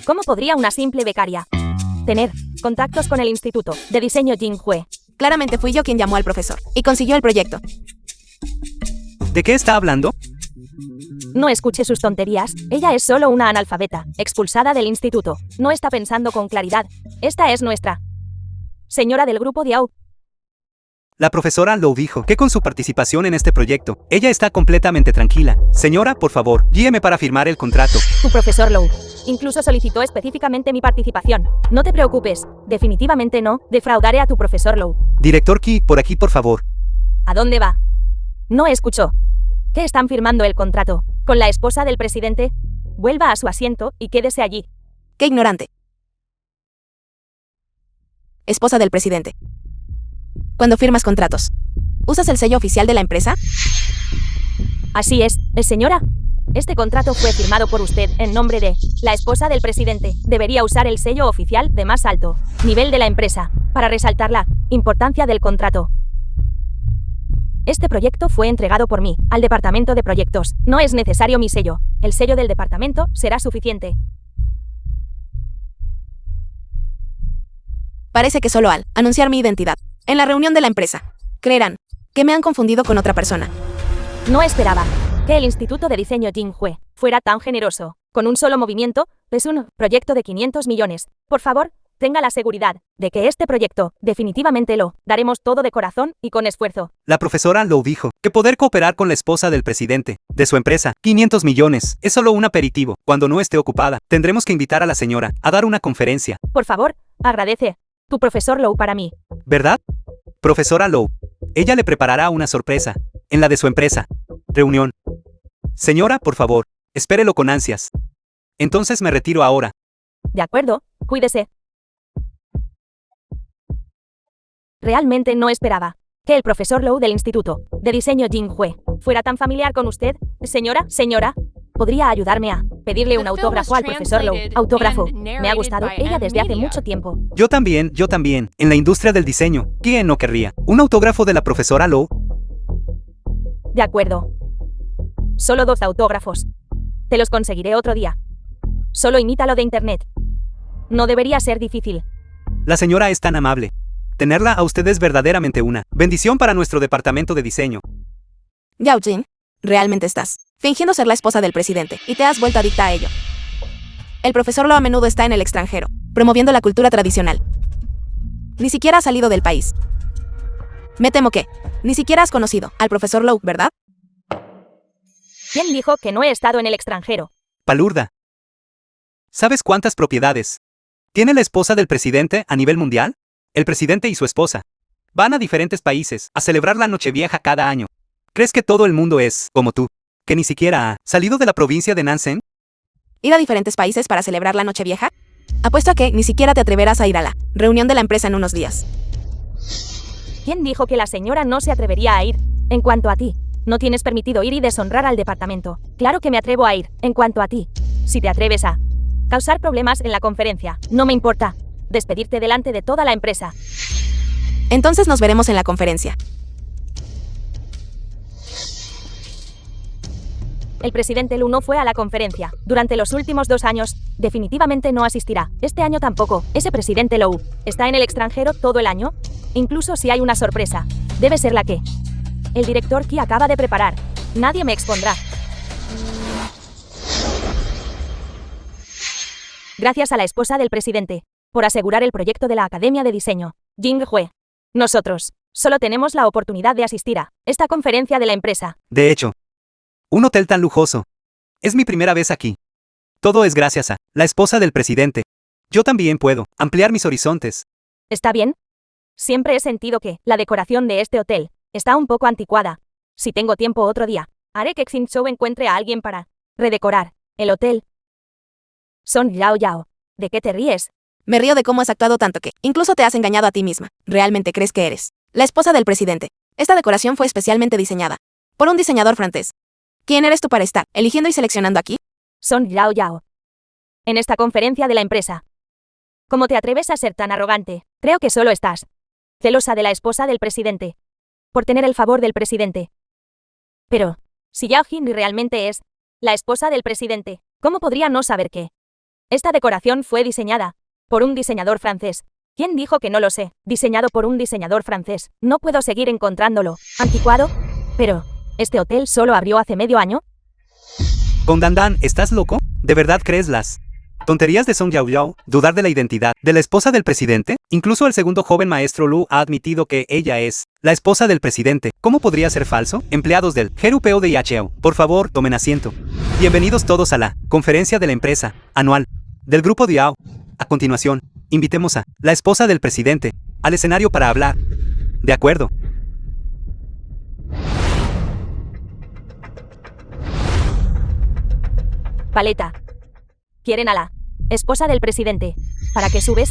Speaker 2: ¿Cómo podría una simple becaria tener contactos con el Instituto de Diseño Jinhue?
Speaker 1: Claramente fui yo quien llamó al profesor y consiguió el proyecto.
Speaker 3: ¿De qué está hablando?
Speaker 2: No escuche sus tonterías, ella es solo una analfabeta, expulsada del instituto. No está pensando con claridad. Esta es nuestra señora del grupo Diao.
Speaker 3: La profesora Lowe dijo que con su participación en este proyecto, ella está completamente tranquila. Señora, por favor, guíeme para firmar el contrato.
Speaker 2: Tu profesor Lowe incluso solicitó específicamente mi participación. No te preocupes, definitivamente no defraudaré a tu profesor Lowe.
Speaker 3: Director Key, por aquí, por favor.
Speaker 2: ¿A dónde va? No escuchó. ¿Qué están firmando el contrato? ¿Con la esposa del presidente? Vuelva a su asiento y quédese allí.
Speaker 1: ¡Qué ignorante! Esposa del presidente. Cuando firmas contratos, ¿usas el sello oficial de la empresa?
Speaker 2: Así es, señora. Este contrato fue firmado por usted en nombre de la esposa del presidente. Debería usar el sello oficial de más alto nivel de la empresa para resaltar la importancia del contrato. Este proyecto fue entregado por mí al departamento de proyectos. No es necesario mi sello. El sello del departamento será suficiente.
Speaker 1: Parece que solo al anunciar mi identidad en la reunión de la empresa, creerán que me han confundido con otra persona.
Speaker 2: No esperaba que el Instituto de Diseño Jinghue fuera tan generoso. Con un solo movimiento, es un proyecto de 500 millones. Por favor, tenga la seguridad de que este proyecto definitivamente lo daremos todo de corazón y con esfuerzo.
Speaker 3: La profesora Lowe dijo que poder cooperar con la esposa del presidente de su empresa, 500 millones, es solo un aperitivo. Cuando no esté ocupada, tendremos que invitar a la señora a dar una conferencia.
Speaker 2: Por favor, agradece tu profesor Lowe para mí.
Speaker 3: ¿Verdad? Profesora Lowe, ella le preparará una sorpresa en la de su empresa. Reunión. Señora, por favor, espérelo con ansias. Entonces me retiro ahora.
Speaker 2: De acuerdo, cuídese. Realmente no esperaba que el profesor Lowe del Instituto de Diseño Jinghue fuera tan familiar con usted. Señora, ¿podría ayudarme a pedirle un autógrafo al profesor Lowe? Autógrafo. Me ha gustado ella desde hace mucho tiempo.
Speaker 3: Yo también. En la industria del diseño, ¿quién no querría un autógrafo de la profesora Lowe?
Speaker 2: De acuerdo. Solo 2 autógrafos. Te los conseguiré otro día. Solo imítalo de internet. No debería ser difícil.
Speaker 3: La señora es tan amable. Tenerla a usted es verdaderamente una bendición para nuestro departamento de diseño.
Speaker 1: Yao Jin, realmente estás fingiendo ser la esposa del presidente y te has vuelto adicta a ello. El profesor Lowe a menudo está en el extranjero, promoviendo la cultura tradicional. Ni siquiera ha salido del país. Me temo que ni siquiera has conocido al profesor Lowe, ¿verdad?
Speaker 2: ¿Quién dijo que no he estado en el extranjero?
Speaker 3: Palurda. ¿Sabes cuántas propiedades tiene la esposa del presidente a nivel mundial? El presidente y su esposa van a diferentes países a celebrar la Nochevieja cada año. ¿Crees que todo el mundo es como tú, que ni siquiera ha salido de la provincia de Nansen?
Speaker 1: ¿Ir a diferentes países para celebrar la Nochevieja? Apuesto a que ni siquiera te atreverás a ir a la reunión de la empresa en unos días.
Speaker 2: ¿Quién dijo que la señora no se atrevería a ir? En cuanto a ti, no tienes permitido ir y deshonrar al departamento. Claro que me atrevo a ir. En cuanto a ti, si te atreves a causar problemas en la conferencia, no me importa despedirte delante de toda la empresa.
Speaker 1: Entonces nos veremos en la conferencia.
Speaker 2: El presidente Lu no fue a la conferencia. Durante los últimos 2 años, definitivamente no asistirá. Este año tampoco. Ese presidente Lowe está en el extranjero todo el año. Incluso si hay una sorpresa, debe ser la que el director Key acaba de preparar. Nadie me expondrá. Gracias a la esposa del presidente por asegurar el proyecto de la Academia de Diseño Jinghue. Nosotros solo tenemos la oportunidad de asistir a esta conferencia de la empresa.
Speaker 3: De hecho, un hotel tan lujoso. Es mi primera vez aquí. Todo es gracias a la esposa del presidente. Yo también puedo ampliar mis horizontes.
Speaker 2: ¿Está bien? Siempre he sentido que la decoración de este hotel está un poco anticuada. Si tengo tiempo otro día, haré que Xinzhou encuentre a alguien para redecorar el hotel. Son Yao. ¿De qué te ríes?
Speaker 1: Me río de cómo has actuado tanto que incluso te has engañado a ti misma. ¿Realmente crees que eres la esposa del presidente? Esta decoración fue especialmente diseñada por un diseñador francés. ¿Quién eres tú para estar eligiendo y seleccionando aquí?
Speaker 2: Son Yao. En esta conferencia de la empresa. ¿Cómo te atreves a ser tan arrogante? Creo que solo estás celosa de la esposa del presidente por tener el favor del presidente. Pero, si Yao Jin realmente es la esposa del presidente, ¿cómo podría no saber que esta decoración fue diseñada por un diseñador francés? ¿Quién dijo que no lo sé? Diseñado por un diseñador francés. No puedo seguir encontrándolo. ¿Anticuado? Pero, ¿este hotel solo abrió hace medio año?
Speaker 3: Con Dandan, ¿estás loco? ¿De verdad crees las tonterías de Song Yao Yao? ¿Dudar de la identidad de la esposa del presidente? Incluso el segundo joven maestro Lu ha admitido que ella es la esposa del presidente. ¿Cómo podría ser falso? Empleados del GRUPO de IHEO, por favor, tomen asiento. Bienvenidos todos a la conferencia de la empresa anual del grupo Diao. A continuación, invitemos a la esposa del presidente al escenario para hablar. De acuerdo.
Speaker 2: Paleta. Quieren a la esposa del presidente. ¿Para qué subes?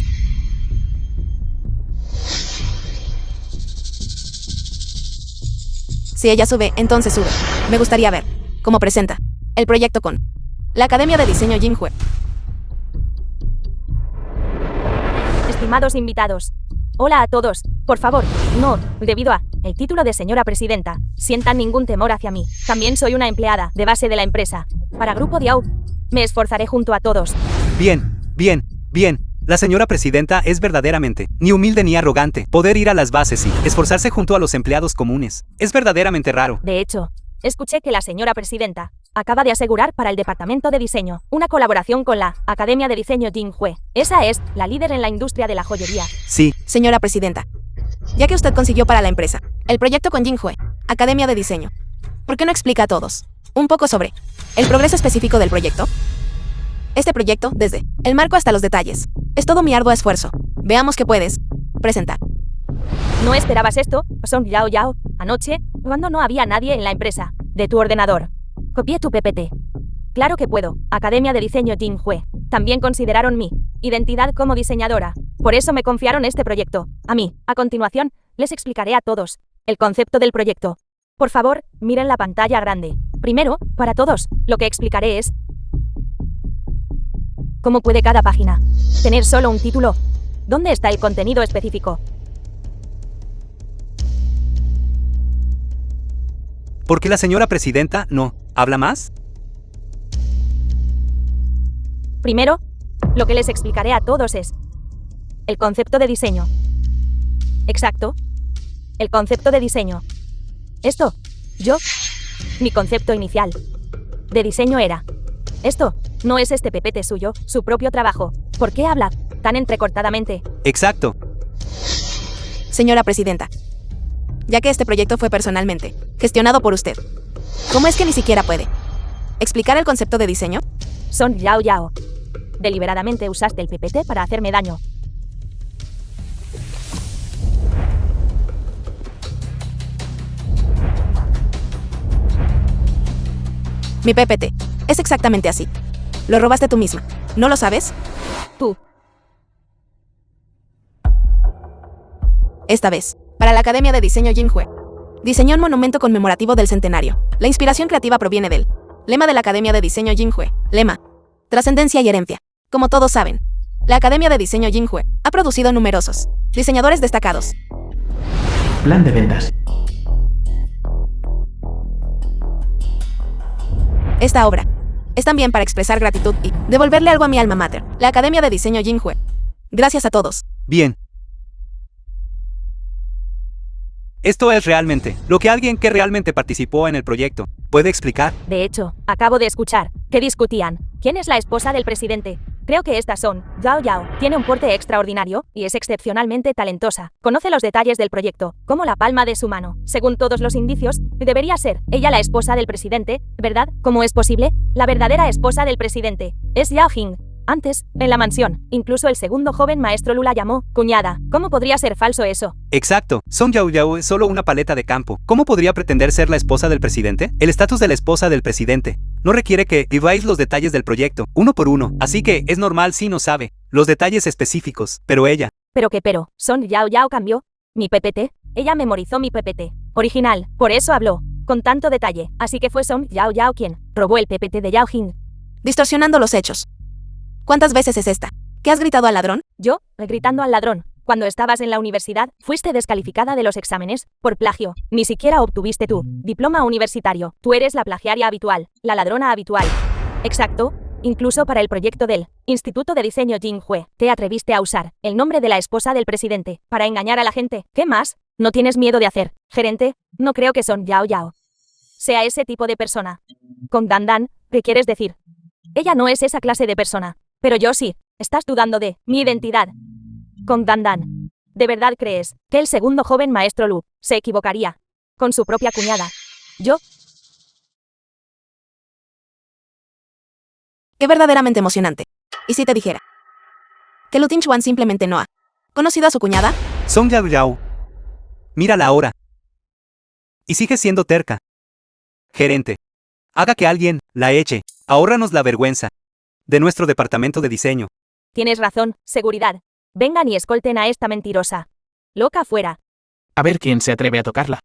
Speaker 1: Si ella sube, entonces sube. Me gustaría ver cómo presenta el proyecto con la Academia de Diseño Jinhue.
Speaker 2: Estimados invitados. Hola a todos. Por favor, no, debido a el título de señora presidenta, sientan ningún temor hacia mí. También soy una empleada de base de la empresa. Para Grupo Diao, me esforzaré junto a todos.
Speaker 3: Bien, bien, bien. La señora presidenta es verdaderamente ni humilde ni arrogante. Poder ir a las bases y esforzarse junto a los empleados comunes es verdaderamente raro.
Speaker 2: De hecho, escuché que la señora presidenta acaba de asegurar para el departamento de diseño una colaboración con la Academia de Diseño Jinhue. Esa es la líder en la industria de la joyería.
Speaker 3: Sí,
Speaker 1: Señora presidenta, ya que usted consiguió para la empresa el proyecto con Jinhue, Academia de Diseño, ¿por qué no explica a todos un poco sobre el progreso específico del proyecto? Este proyecto, desde el marco hasta los detalles, es todo mi arduo esfuerzo. Veamos qué puedes presentar.
Speaker 2: ¿No esperabas esto, Song Yao Yao, anoche, cuando no había nadie en la empresa, de tu ordenador? Copié tu PPT. Claro que puedo. Academia de Diseño Jinhue. También consideraron mi identidad como diseñadora. Por eso me confiaron este proyecto. A mí. A continuación, les explicaré a todos el concepto del proyecto. Por favor, miren la pantalla grande. Primero, para todos, lo que explicaré es ¿cómo puede cada página tener solo un título? ¿Dónde está el contenido específico?
Speaker 3: ¿por qué la señora presidenta no habla más?
Speaker 2: Primero, lo que les explicaré a todos es el concepto de diseño. Exacto. El concepto de diseño. Esto, mi concepto inicial de diseño era esto. No es este PPT suyo, su propio trabajo. ¿Por qué habla tan entrecortadamente?
Speaker 3: Exacto.
Speaker 1: Señora presidenta, ya que este proyecto fue personalmente gestionado por usted, ¿cómo es que ni siquiera puede explicar el concepto de diseño?
Speaker 2: Song Yao Yao. Deliberadamente usaste el PPT para hacerme daño.
Speaker 1: Mi PPT es exactamente así. Lo robaste tú misma. ¿No lo sabes?
Speaker 2: Tú.
Speaker 1: Esta vez, para la Academia de Diseño Jinhue, diseñó un monumento conmemorativo del centenario. La inspiración creativa proviene del lema de la Academia de Diseño Jinhue. Lema: trascendencia y herencia. Como todos saben, la Academia de Diseño Jinhue ha producido numerosos diseñadores destacados.
Speaker 5: Plan de ventas.
Speaker 1: Esta obra es también para expresar gratitud y devolverle algo a mi alma mater, la Academia de Diseño Jinhue. Gracias a todos.
Speaker 3: Bien. Esto es realmente lo que alguien que realmente participó en el proyecto puede explicar.
Speaker 2: De hecho, acabo de escuchar que discutían. ¿Quién es la esposa del presidente? Creo que estas son. Yao Yao tiene un porte extraordinario y es excepcionalmente talentosa. Conoce los detalles del proyecto, como la palma de su mano. Según todos los indicios, debería ser ella la esposa del presidente, ¿verdad? ¿Cómo es posible? La verdadera esposa del presidente es Yao Jing. Antes, en la mansión, incluso el segundo joven maestro Lu la llamó cuñada. ¿Cómo podría ser falso eso?
Speaker 3: Exacto. Song Yao Yao es solo una paleta de campo. ¿Cómo podría pretender ser la esposa del presidente? El estatus de la esposa del presidente no requiere que viváis los detalles del proyecto, uno por uno, así que es normal si no sabe los detalles específicos, pero ella...
Speaker 2: Pero, Song Yao Yao cambió mi PPT. Ella memorizó mi PPT original, por eso habló con tanto detalle. Así que fue Song Yao Yao quien robó el PPT de Yao Jing.
Speaker 1: Distorsionando los hechos. ¿Cuántas veces es esta? ¿Qué has gritado al ladrón?
Speaker 2: Yo, gritando al ladrón. Cuando estabas en la universidad, fuiste descalificada de los exámenes por plagio. Ni siquiera obtuviste tu diploma universitario. Tú eres la plagiaria habitual, la ladrona habitual. Exacto. Incluso para el proyecto del Instituto de Diseño Jinghue, te atreviste a usar el nombre de la esposa del presidente para engañar a la gente. ¿Qué más? ¿No tienes miedo de hacer, gerente? No creo que Song Yao Yao sea ese tipo de persona. Con Dan Dan, ¿qué quieres decir? Ella no es esa clase de persona. Pero yo sí. Estás dudando de mi identidad. Con Dan Dan, ¿de verdad crees que el segundo joven maestro Lu se equivocaría con su propia cuñada? Yo
Speaker 1: Qué verdaderamente emocionante. ¿Y si te dijera que Lu Tinchuan simplemente no ha conocido a su cuñada?
Speaker 3: Song Yao Yao. Mírala ahora. Y sigue siendo terca. Gerente. Haga que alguien la eche. Ahórranos la vergüenza de nuestro departamento de diseño.
Speaker 2: Tienes razón, seguridad. Vengan y escolten a esta mentirosa. Loca fuera.
Speaker 5: A ver quién se atreve a tocarla.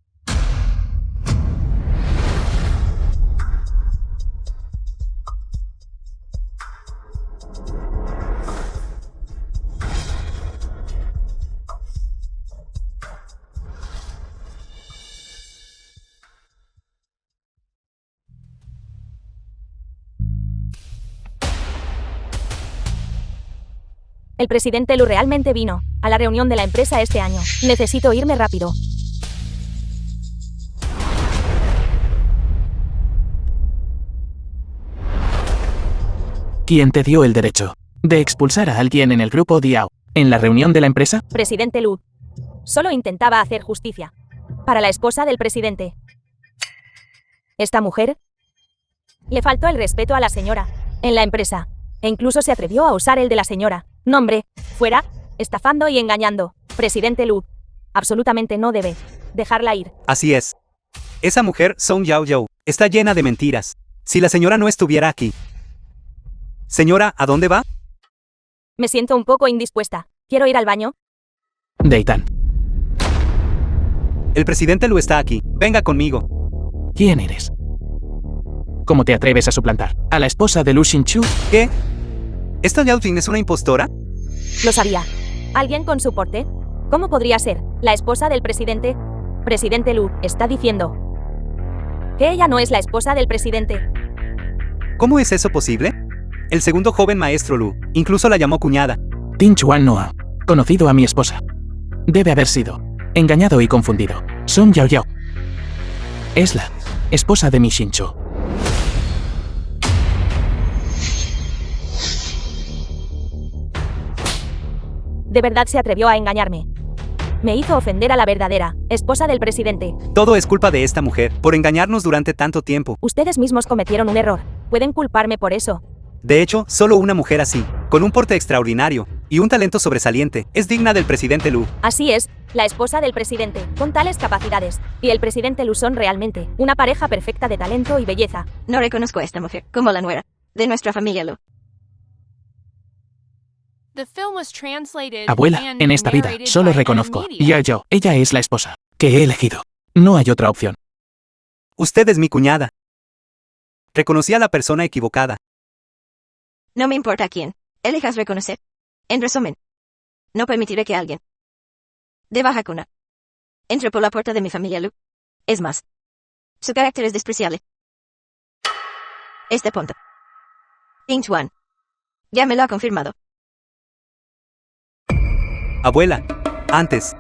Speaker 2: El presidente Lu realmente vino a la reunión de la empresa este año. Necesito irme rápido.
Speaker 5: ¿Quién te dio el derecho de expulsar a alguien en el grupo Diao en la reunión de la empresa?
Speaker 2: Presidente Lu. Solo intentaba hacer justicia para la esposa del presidente. Esta mujer le faltó el respeto a la señora en la empresa e incluso se atrevió a usar el de la señora. Nombre, fuera, estafando y engañando. Presidente Lu, absolutamente no debe dejarla ir.
Speaker 3: Así es. Esa mujer, Song Yao Yao, está llena de mentiras. Si la señora no estuviera aquí. Señora, ¿a dónde va?
Speaker 2: Me siento un poco indispuesta. Quiero ir al baño.
Speaker 5: Deitan.
Speaker 3: El presidente Lu está aquí. Venga conmigo.
Speaker 5: ¿Quién eres? ¿Cómo te atreves a suplantar a la esposa de Lu Xinchu?
Speaker 3: ¿Qué? ¿Esta Yao Jing es una impostora?
Speaker 2: Lo sabía. ¿Alguien con su porte? ¿Cómo podría ser la esposa del presidente? Presidente Lu está diciendo que ella no es la esposa del presidente.
Speaker 3: ¿Cómo es eso posible? El segundo joven maestro Lu incluso la llamó cuñada.
Speaker 5: Tin Chuan no ha conocido a mi esposa. Debe haber sido engañado y confundido. Song Yao Yao es la esposa de mi Xinchu.
Speaker 2: De verdad se atrevió a engañarme. Me hizo ofender a la verdadera esposa del presidente.
Speaker 3: Todo es culpa de esta mujer, por engañarnos durante tanto tiempo.
Speaker 2: Ustedes mismos cometieron un error. Pueden culparme por eso.
Speaker 3: De hecho, solo una mujer así, con un porte extraordinario y un talento sobresaliente, es digna del presidente Lu.
Speaker 2: Así es, la esposa del presidente, con tales capacidades, y el presidente Lu son realmente una pareja perfecta de talento y belleza.
Speaker 6: No reconozco a esta mujer como la nuera de nuestra familia Lu.
Speaker 4: The film was translated
Speaker 5: Abuela,
Speaker 4: and
Speaker 5: en esta vida
Speaker 4: narrated
Speaker 5: solo
Speaker 4: by
Speaker 5: reconozco
Speaker 4: M Media.
Speaker 5: Yao Yao. Ella es la esposa que he elegido. No hay otra opción.
Speaker 3: Usted es mi cuñada. Reconocí a la persona equivocada.
Speaker 6: No me importa a quién elijas reconocer. En resumen, no permitiré que alguien de baja cuna entre por la puerta de mi familia Lu. Es más, su carácter es despreciable. Este punto. Tin Chuan ya me lo ha confirmado.
Speaker 3: Abuela, antes,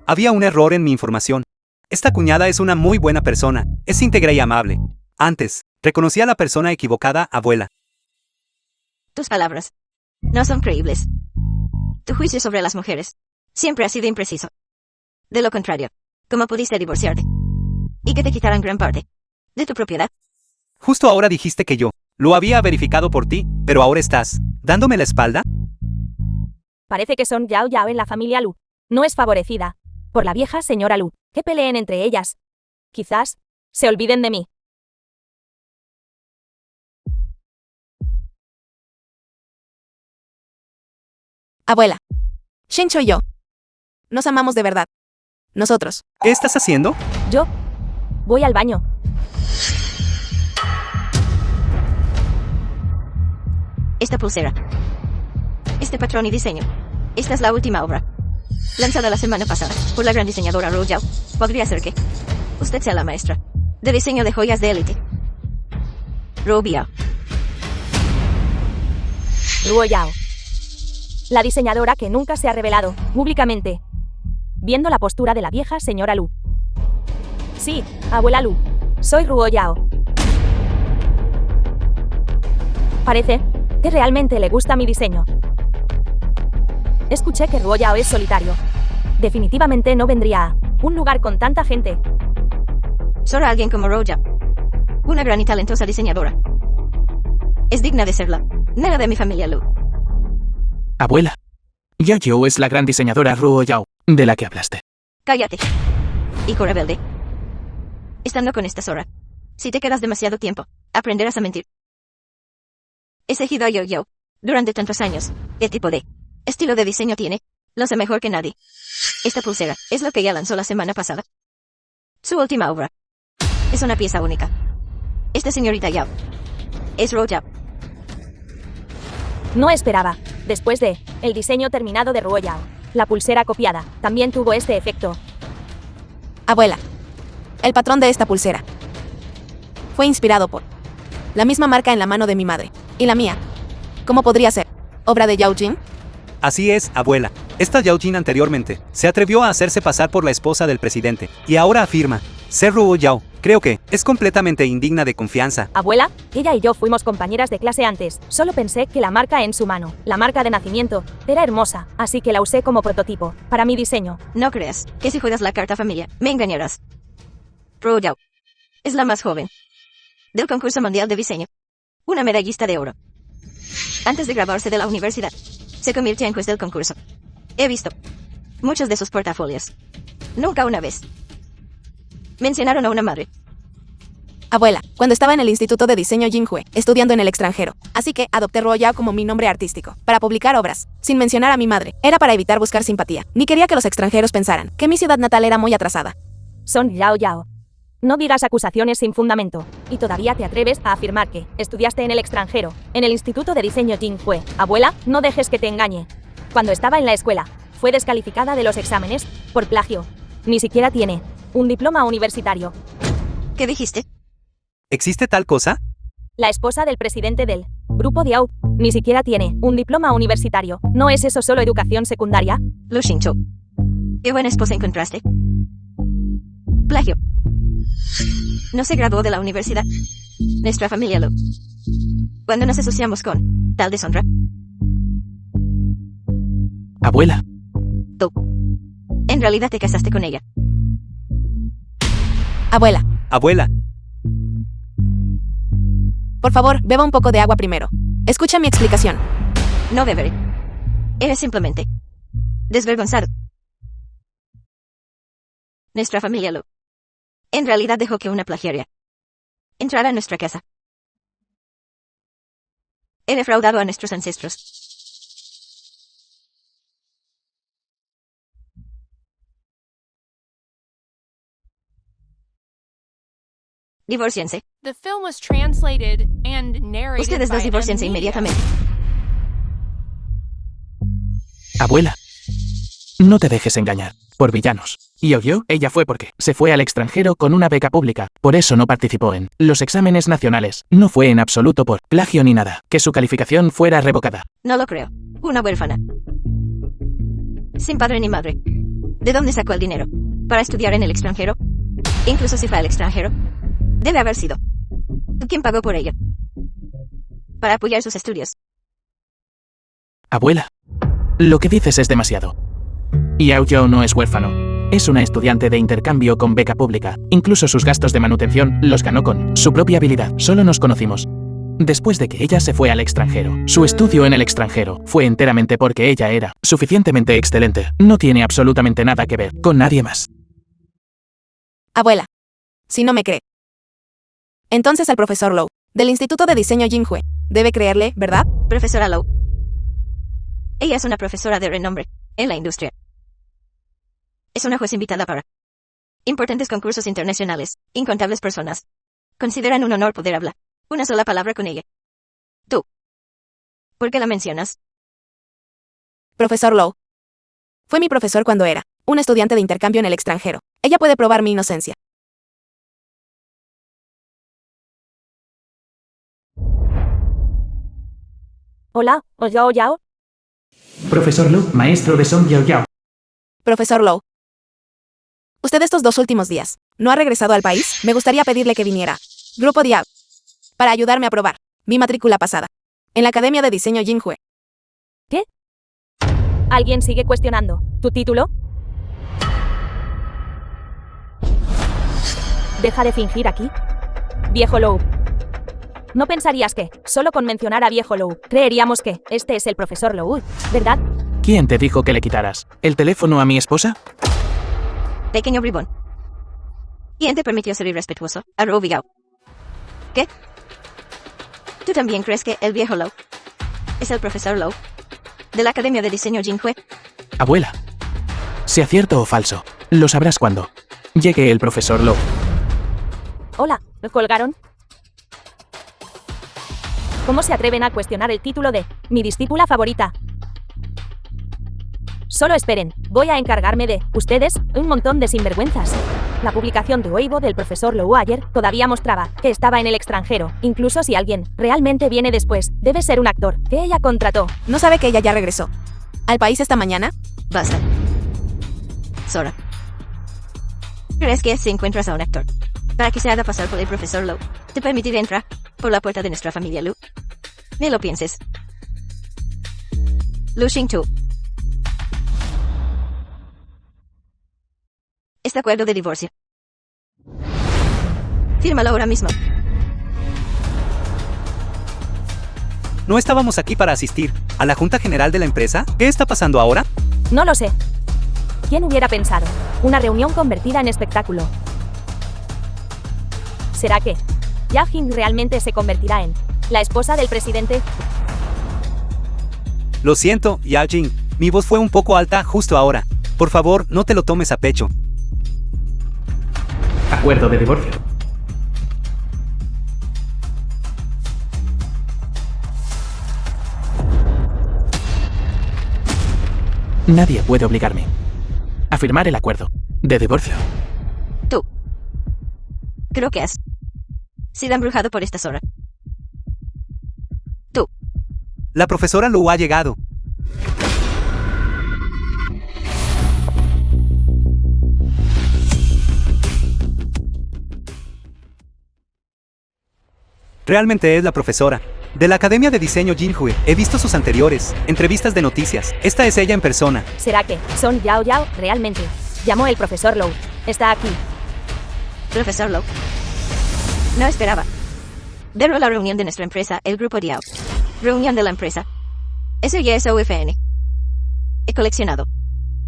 Speaker 3: había un error en mi información. Esta cuñada es una muy buena persona, es íntegra y amable. Antes, reconocí a la persona equivocada, abuela.
Speaker 6: Tus palabras no son creíbles. Tu juicio sobre las mujeres siempre ha sido impreciso. De lo contrario, ¿cómo pudiste divorciarte? Y que te quitaran gran parte de tu propiedad.
Speaker 3: Justo ahora dijiste que yo lo había verificado por ti, pero ahora estás dándome la espalda.
Speaker 2: Parece que Song Yao Yao en la familia Lu no es favorecida por la vieja señora Lu. Que peleen entre ellas. Quizás se olviden de mí.
Speaker 1: Abuela. Xinchu y yo. Nos amamos de verdad. Nosotros.
Speaker 3: ¿Qué estás haciendo?
Speaker 2: Yo voy al baño.
Speaker 6: Esta pulsera. Este patrón y diseño. Esta es la última obra. Lanzada la semana pasada por la gran diseñadora Ru Yao. Podría ser que usted sea la maestra de diseño de joyas de élite. Ru Yao.
Speaker 2: Ruo Yao. La diseñadora que nunca se ha revelado públicamente. Viendo la postura de la vieja señora Lu. Sí, abuela Lu. Soy Ruo Yao. Parece que realmente le gusta mi diseño. Escuché que Ruo Yao es solitario. Definitivamente no vendría a un lugar con tanta gente.
Speaker 6: Solo alguien como Roja. Una gran y talentosa diseñadora. Es digna de serla. Nada de mi familia Lu.
Speaker 5: Abuela. Yo es la gran diseñadora Ruo Yao, de la que hablaste.
Speaker 6: Cállate. Hijo rebelde. Estando con esta Sora. Si te quedas demasiado tiempo, aprenderás a mentir. He seguido a Yo durante tantos años. ¿Qué tipo de estilo de diseño tiene? Lo sé mejor que nadie. Esta pulsera es lo que ella lanzó la semana pasada. Su última obra. Es una pieza única. Esta señorita Yao es Roja.
Speaker 2: No esperaba, después de el diseño terminado de Ruo Yao, la pulsera copiada también tuvo este efecto.
Speaker 1: Abuela. El patrón de esta pulsera fue inspirado por la misma marca en la mano de mi madre y la mía. ¿Cómo podría ser? ¿Obra de Yao Jing?
Speaker 3: Así es, abuela. Esta Yao Jin anteriormente se atrevió a hacerse pasar por la esposa del presidente y ahora afirma ser Ruo Yao. Creo que es completamente indigna de confianza.
Speaker 2: Abuela, ella y yo fuimos compañeras de clase antes. Solo pensé que la marca en su mano, la marca de nacimiento, era hermosa, así que la usé como prototipo para mi diseño.
Speaker 6: No creas que si juegas la carta familia, me engañarás. Roja es la más joven del concurso mundial de diseño. Una medallista de oro. Antes de graduarse de la universidad, se convirtió en juez del concurso. He visto muchos de sus portafolios. Nunca una vez mencionaron a una madre.
Speaker 1: Abuela, cuando estaba en el Instituto de Diseño Jinhue, estudiando en el extranjero. Así que adopté Ruo Yao como mi nombre artístico, para publicar obras, sin mencionar a mi madre. Era para evitar buscar simpatía. Ni quería que los extranjeros pensaran que mi ciudad natal era muy atrasada.
Speaker 2: Son Yao Yao. No digas acusaciones sin fundamento. Y todavía te atreves a afirmar que estudiaste en el extranjero, en el Instituto de Diseño Jinhue. Abuela, no dejes que te engañe. Cuando estaba en la escuela, fue descalificada de los exámenes por plagio. Ni siquiera tiene un diploma universitario.
Speaker 6: ¿Qué dijiste?
Speaker 3: ¿Existe tal cosa?
Speaker 2: La esposa del presidente del grupo Diao ni siquiera tiene un diploma universitario. ¿No es eso solo educación secundaria?
Speaker 6: Lu Xingqiu. ¿Qué buena esposa encontraste? Plagio. No se graduó de la universidad. Nuestra familia Lu. Cuando nos asociamos con tal deshonra.
Speaker 5: Abuela.
Speaker 6: Tú. En realidad te casaste con ella.
Speaker 1: Abuela,
Speaker 3: Abuela,
Speaker 1: por favor, beba un poco de agua primero. Escucha mi explicación.
Speaker 6: No beberé. Eres simplemente desvergonzado. Nuestra familia Lu en realidad dejó que una plagiaria entrara a nuestra casa. He defraudado a nuestros ancestros. Divórciense.
Speaker 4: The film was translated and narrated
Speaker 6: Ustedes dos
Speaker 4: by
Speaker 6: divórciense
Speaker 4: Media.
Speaker 6: inmediatamente.
Speaker 5: Abuela. No te dejes engañar. Por villanos. Y ella fue porque se fue al extranjero con una beca pública. Por eso no participó en los exámenes nacionales. No fue en absoluto por plagio ni nada. Que su calificación fuera revocada.
Speaker 6: No lo creo. Una huérfana. Sin padre ni madre. ¿De dónde sacó el dinero? ¿Para estudiar en el extranjero? Incluso si fue al extranjero. Debe haber sido. ¿Quién pagó por ello? Para apoyar sus estudios.
Speaker 5: Abuela. Lo que dices es demasiado. Yao no es huérfano. Es una estudiante de intercambio con beca pública. Incluso sus gastos de manutención los ganó con su propia habilidad. Solo nos conocimos después de que ella se fue al extranjero. Su estudio en el extranjero fue enteramente porque ella era suficientemente excelente. No tiene absolutamente nada que ver con nadie más.
Speaker 1: Abuela, si no me cree. Entonces al profesor Low, del Instituto de Diseño Jinhue, debe creerle, ¿verdad?
Speaker 6: Profesora Low. Ella es una profesora de renombre en la industria. Es una juez invitada para importantes concursos internacionales. Incontables personas consideran un honor poder hablar una sola palabra con ella. Tú. ¿Por qué la mencionas?
Speaker 1: Profesor Low. Fue mi profesor cuando era un estudiante de intercambio en el extranjero. Ella puede probar mi inocencia.
Speaker 2: Hola, Yao Yao.
Speaker 5: Profesor Lu, maestro de Song Yao Yao.
Speaker 1: Profesor Lowe. Usted estos 2 últimos días no ha regresado al país. Me gustaría pedirle que viniera. Grupo Diao. Para ayudarme a aprobar mi matrícula pasada. En la Academia de Diseño Jinhue.
Speaker 2: ¿Qué? ¿Alguien sigue cuestionando tu título? Deja de fingir aquí. Viejo Lowe. No pensarías que, solo con mencionar a Viejo Lowe, creeríamos que este es el profesor Lowe, ¿verdad?
Speaker 5: ¿Quién te dijo que le quitaras el teléfono a mi esposa?
Speaker 6: Pequeño bribón. ¿Quién te permitió ser irrespetuoso? Arroba Yao. ¿Qué? ¿Tú también crees que el viejo Lowe es el profesor Lowe de la Academia de Diseño Jinhue?
Speaker 5: Abuela. Sea cierto o falso, lo sabrás cuando llegue el profesor Lowe.
Speaker 2: Hola, ¿me colgaron? ¿Cómo se atreven a cuestionar el título de mi discípula favorita? Solo esperen, voy a encargarme de ustedes, un montón de sinvergüenzas. La publicación de Weibo del profesor Lowe ayer todavía mostraba que estaba en el extranjero. Incluso si alguien realmente viene después, debe ser un actor que ella contrató.
Speaker 1: ¿No sabe que ella ya regresó al país esta mañana?
Speaker 6: Basta. Sora. ¿Crees que si encuentras a un actor para que se haga pasar por el profesor Lowe, te permitiré entrar por la puerta de nuestra familia Lu? Ni lo pienses. Lu Xingtu. Este acuerdo de divorcio. Fírmalo ahora mismo.
Speaker 3: ¿No estábamos aquí para asistir a la Junta General de la empresa? ¿Qué está pasando ahora?
Speaker 2: No lo sé. ¿Quién hubiera pensado? Una reunión convertida en espectáculo. ¿Será que Yao Jing realmente se convertirá en la esposa del presidente?
Speaker 3: Lo siento, Yao Jing. Mi voz fue un poco alta justo ahora. Por favor, no te lo tomes a pecho.
Speaker 5: Acuerdo de divorcio. Nadie puede obligarme a firmar el acuerdo de divorcio.
Speaker 6: Tú. Creo que has sido embrujado por esta Sora. Tú.
Speaker 3: La profesora Lu ha llegado. Realmente es la profesora de la Academia de Diseño Jinhue. He visto sus anteriores entrevistas de noticias. Esta es ella en persona.
Speaker 2: ¿Será que Son Yao Yao realmente llamó el profesor Lowe? Está aquí.
Speaker 6: Profesor Lowe. No esperaba verlo a la reunión de nuestra empresa, el Grupo Diao. Reunión de la empresa. Eso ya es OFN. He coleccionado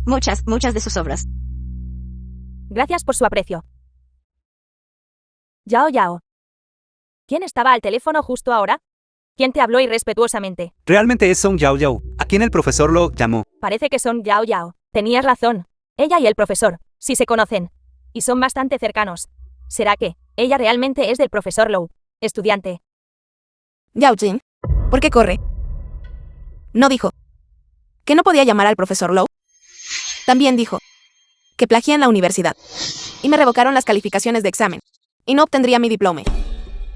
Speaker 6: muchas de sus obras.
Speaker 2: Gracias por su aprecio. Yao Yao. ¿Quién estaba al teléfono justo ahora? ¿Quién te habló irrespetuosamente?
Speaker 3: Realmente es Song Yao Yao, a quien el profesor Lo llamó.
Speaker 2: Parece que Son Yao Yao. Tenías razón. Ella y el profesor, sí se conocen. Y son bastante cercanos. ¿Será que ella realmente es del profesor Lowe, estudiante?
Speaker 1: Yao Jing. ¿Por qué corre? No dijo que no podía llamar al profesor Lowe. También dijo que plagié en la universidad. Y me revocaron las calificaciones de examen. Y no obtendría mi diploma.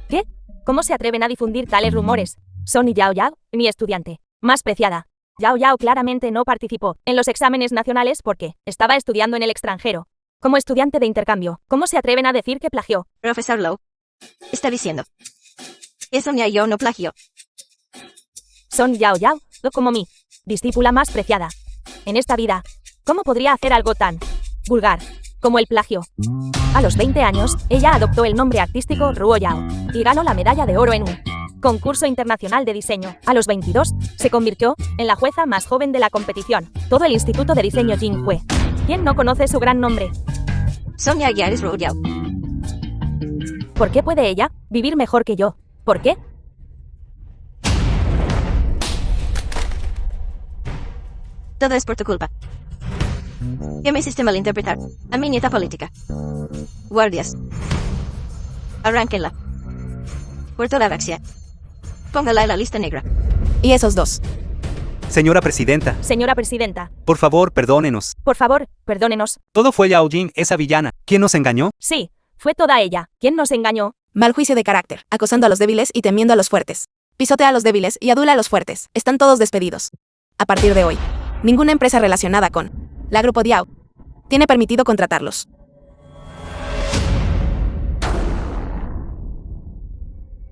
Speaker 2: ¿Qué? ¿Cómo se atreven a difundir tales rumores? Son Yao Yao, mi estudiante más preciada. Yao Yao claramente no participó en los exámenes nacionales porque estaba estudiando en el extranjero. Como estudiante de intercambio, ¿cómo se atreven a decir que plagió?
Speaker 6: Profesor Lowe. Está diciendo que Sonia Yao no plagió.
Speaker 2: Son Yao Yao, como mi discípula más preciada en esta vida. ¿Cómo podría hacer algo tan vulgar como el plagio? A los 20 años, ella adoptó el nombre artístico Ruo Yao y ganó la medalla de oro en un concurso internacional de diseño. A los 22, se convirtió en la jueza más joven de la competición. Todo el Instituto de Diseño Jinhue. ¿Quién no conoce su gran nombre?
Speaker 6: Sonia Yao es Ruo Yao.
Speaker 2: ¿Por qué puede ella vivir mejor que yo? ¿Por qué?
Speaker 6: Todo es por tu culpa. ¿Qué me hiciste malinterpretar? A mi nieta política. Guardias. Arránquenla. Por toda Baxia. Póngala en la lista negra.
Speaker 1: Y esos dos.
Speaker 3: Señora presidenta,
Speaker 2: Señora presidenta,
Speaker 3: por favor, perdónenos.
Speaker 2: por favor, perdónenos.
Speaker 3: Todo fue Yao Jing, esa villana. ¿Quién nos engañó?
Speaker 2: Sí, fue toda ella. ¿Quién nos engañó?
Speaker 1: Mal juicio de carácter, acosando a los débiles y temiendo a los fuertes. Pisotea a los débiles y adula a los fuertes. Están todos despedidos. A partir de hoy, ninguna empresa relacionada con la Grupo Diao tiene permitido contratarlos.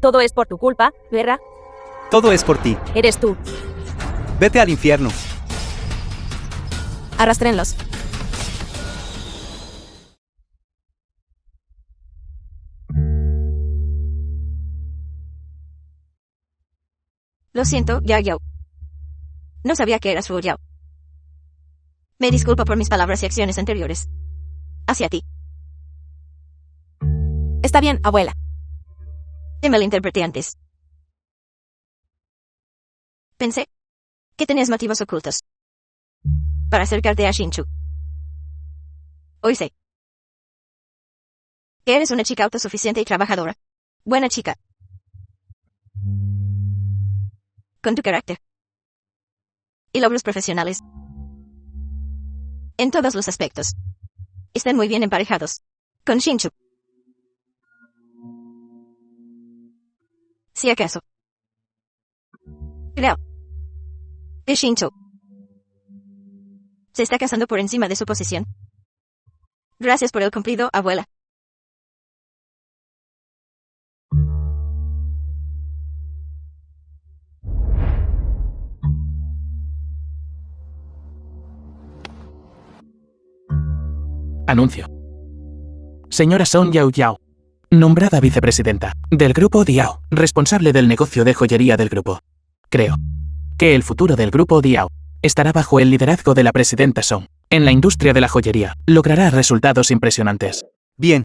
Speaker 2: Todo es por tu culpa, Guerra.
Speaker 3: Todo es por ti.
Speaker 2: Eres tú.
Speaker 3: Vete al infierno.
Speaker 1: Arrastrenlos.
Speaker 6: Lo siento, Yao Yao. No sabía que eras Fu Yao. Me disculpo por mis palabras y acciones anteriores. Hacia ti.
Speaker 1: Está bien, abuela.
Speaker 6: Te malinterpreté antes. Pensé que tenías motivos ocultos para acercarte a Shinchu. Hoy sé que eres una chica autosuficiente y trabajadora. Buena chica. Con tu carácter y logros profesionales. En todos los aspectos. Están muy bien emparejados con Shinchu. Si acaso. Creo que Shinchu se está casando por encima de su posición. Gracias por el cumplido, abuela.
Speaker 5: Anuncio. Señora Song Yao Yao, nombrada vicepresidenta del Grupo Diao, responsable del negocio de joyería del grupo. Creo que el futuro del Grupo Diao estará bajo el liderazgo de la presidenta Song. En la industria de la joyería, logrará resultados impresionantes.
Speaker 3: Bien.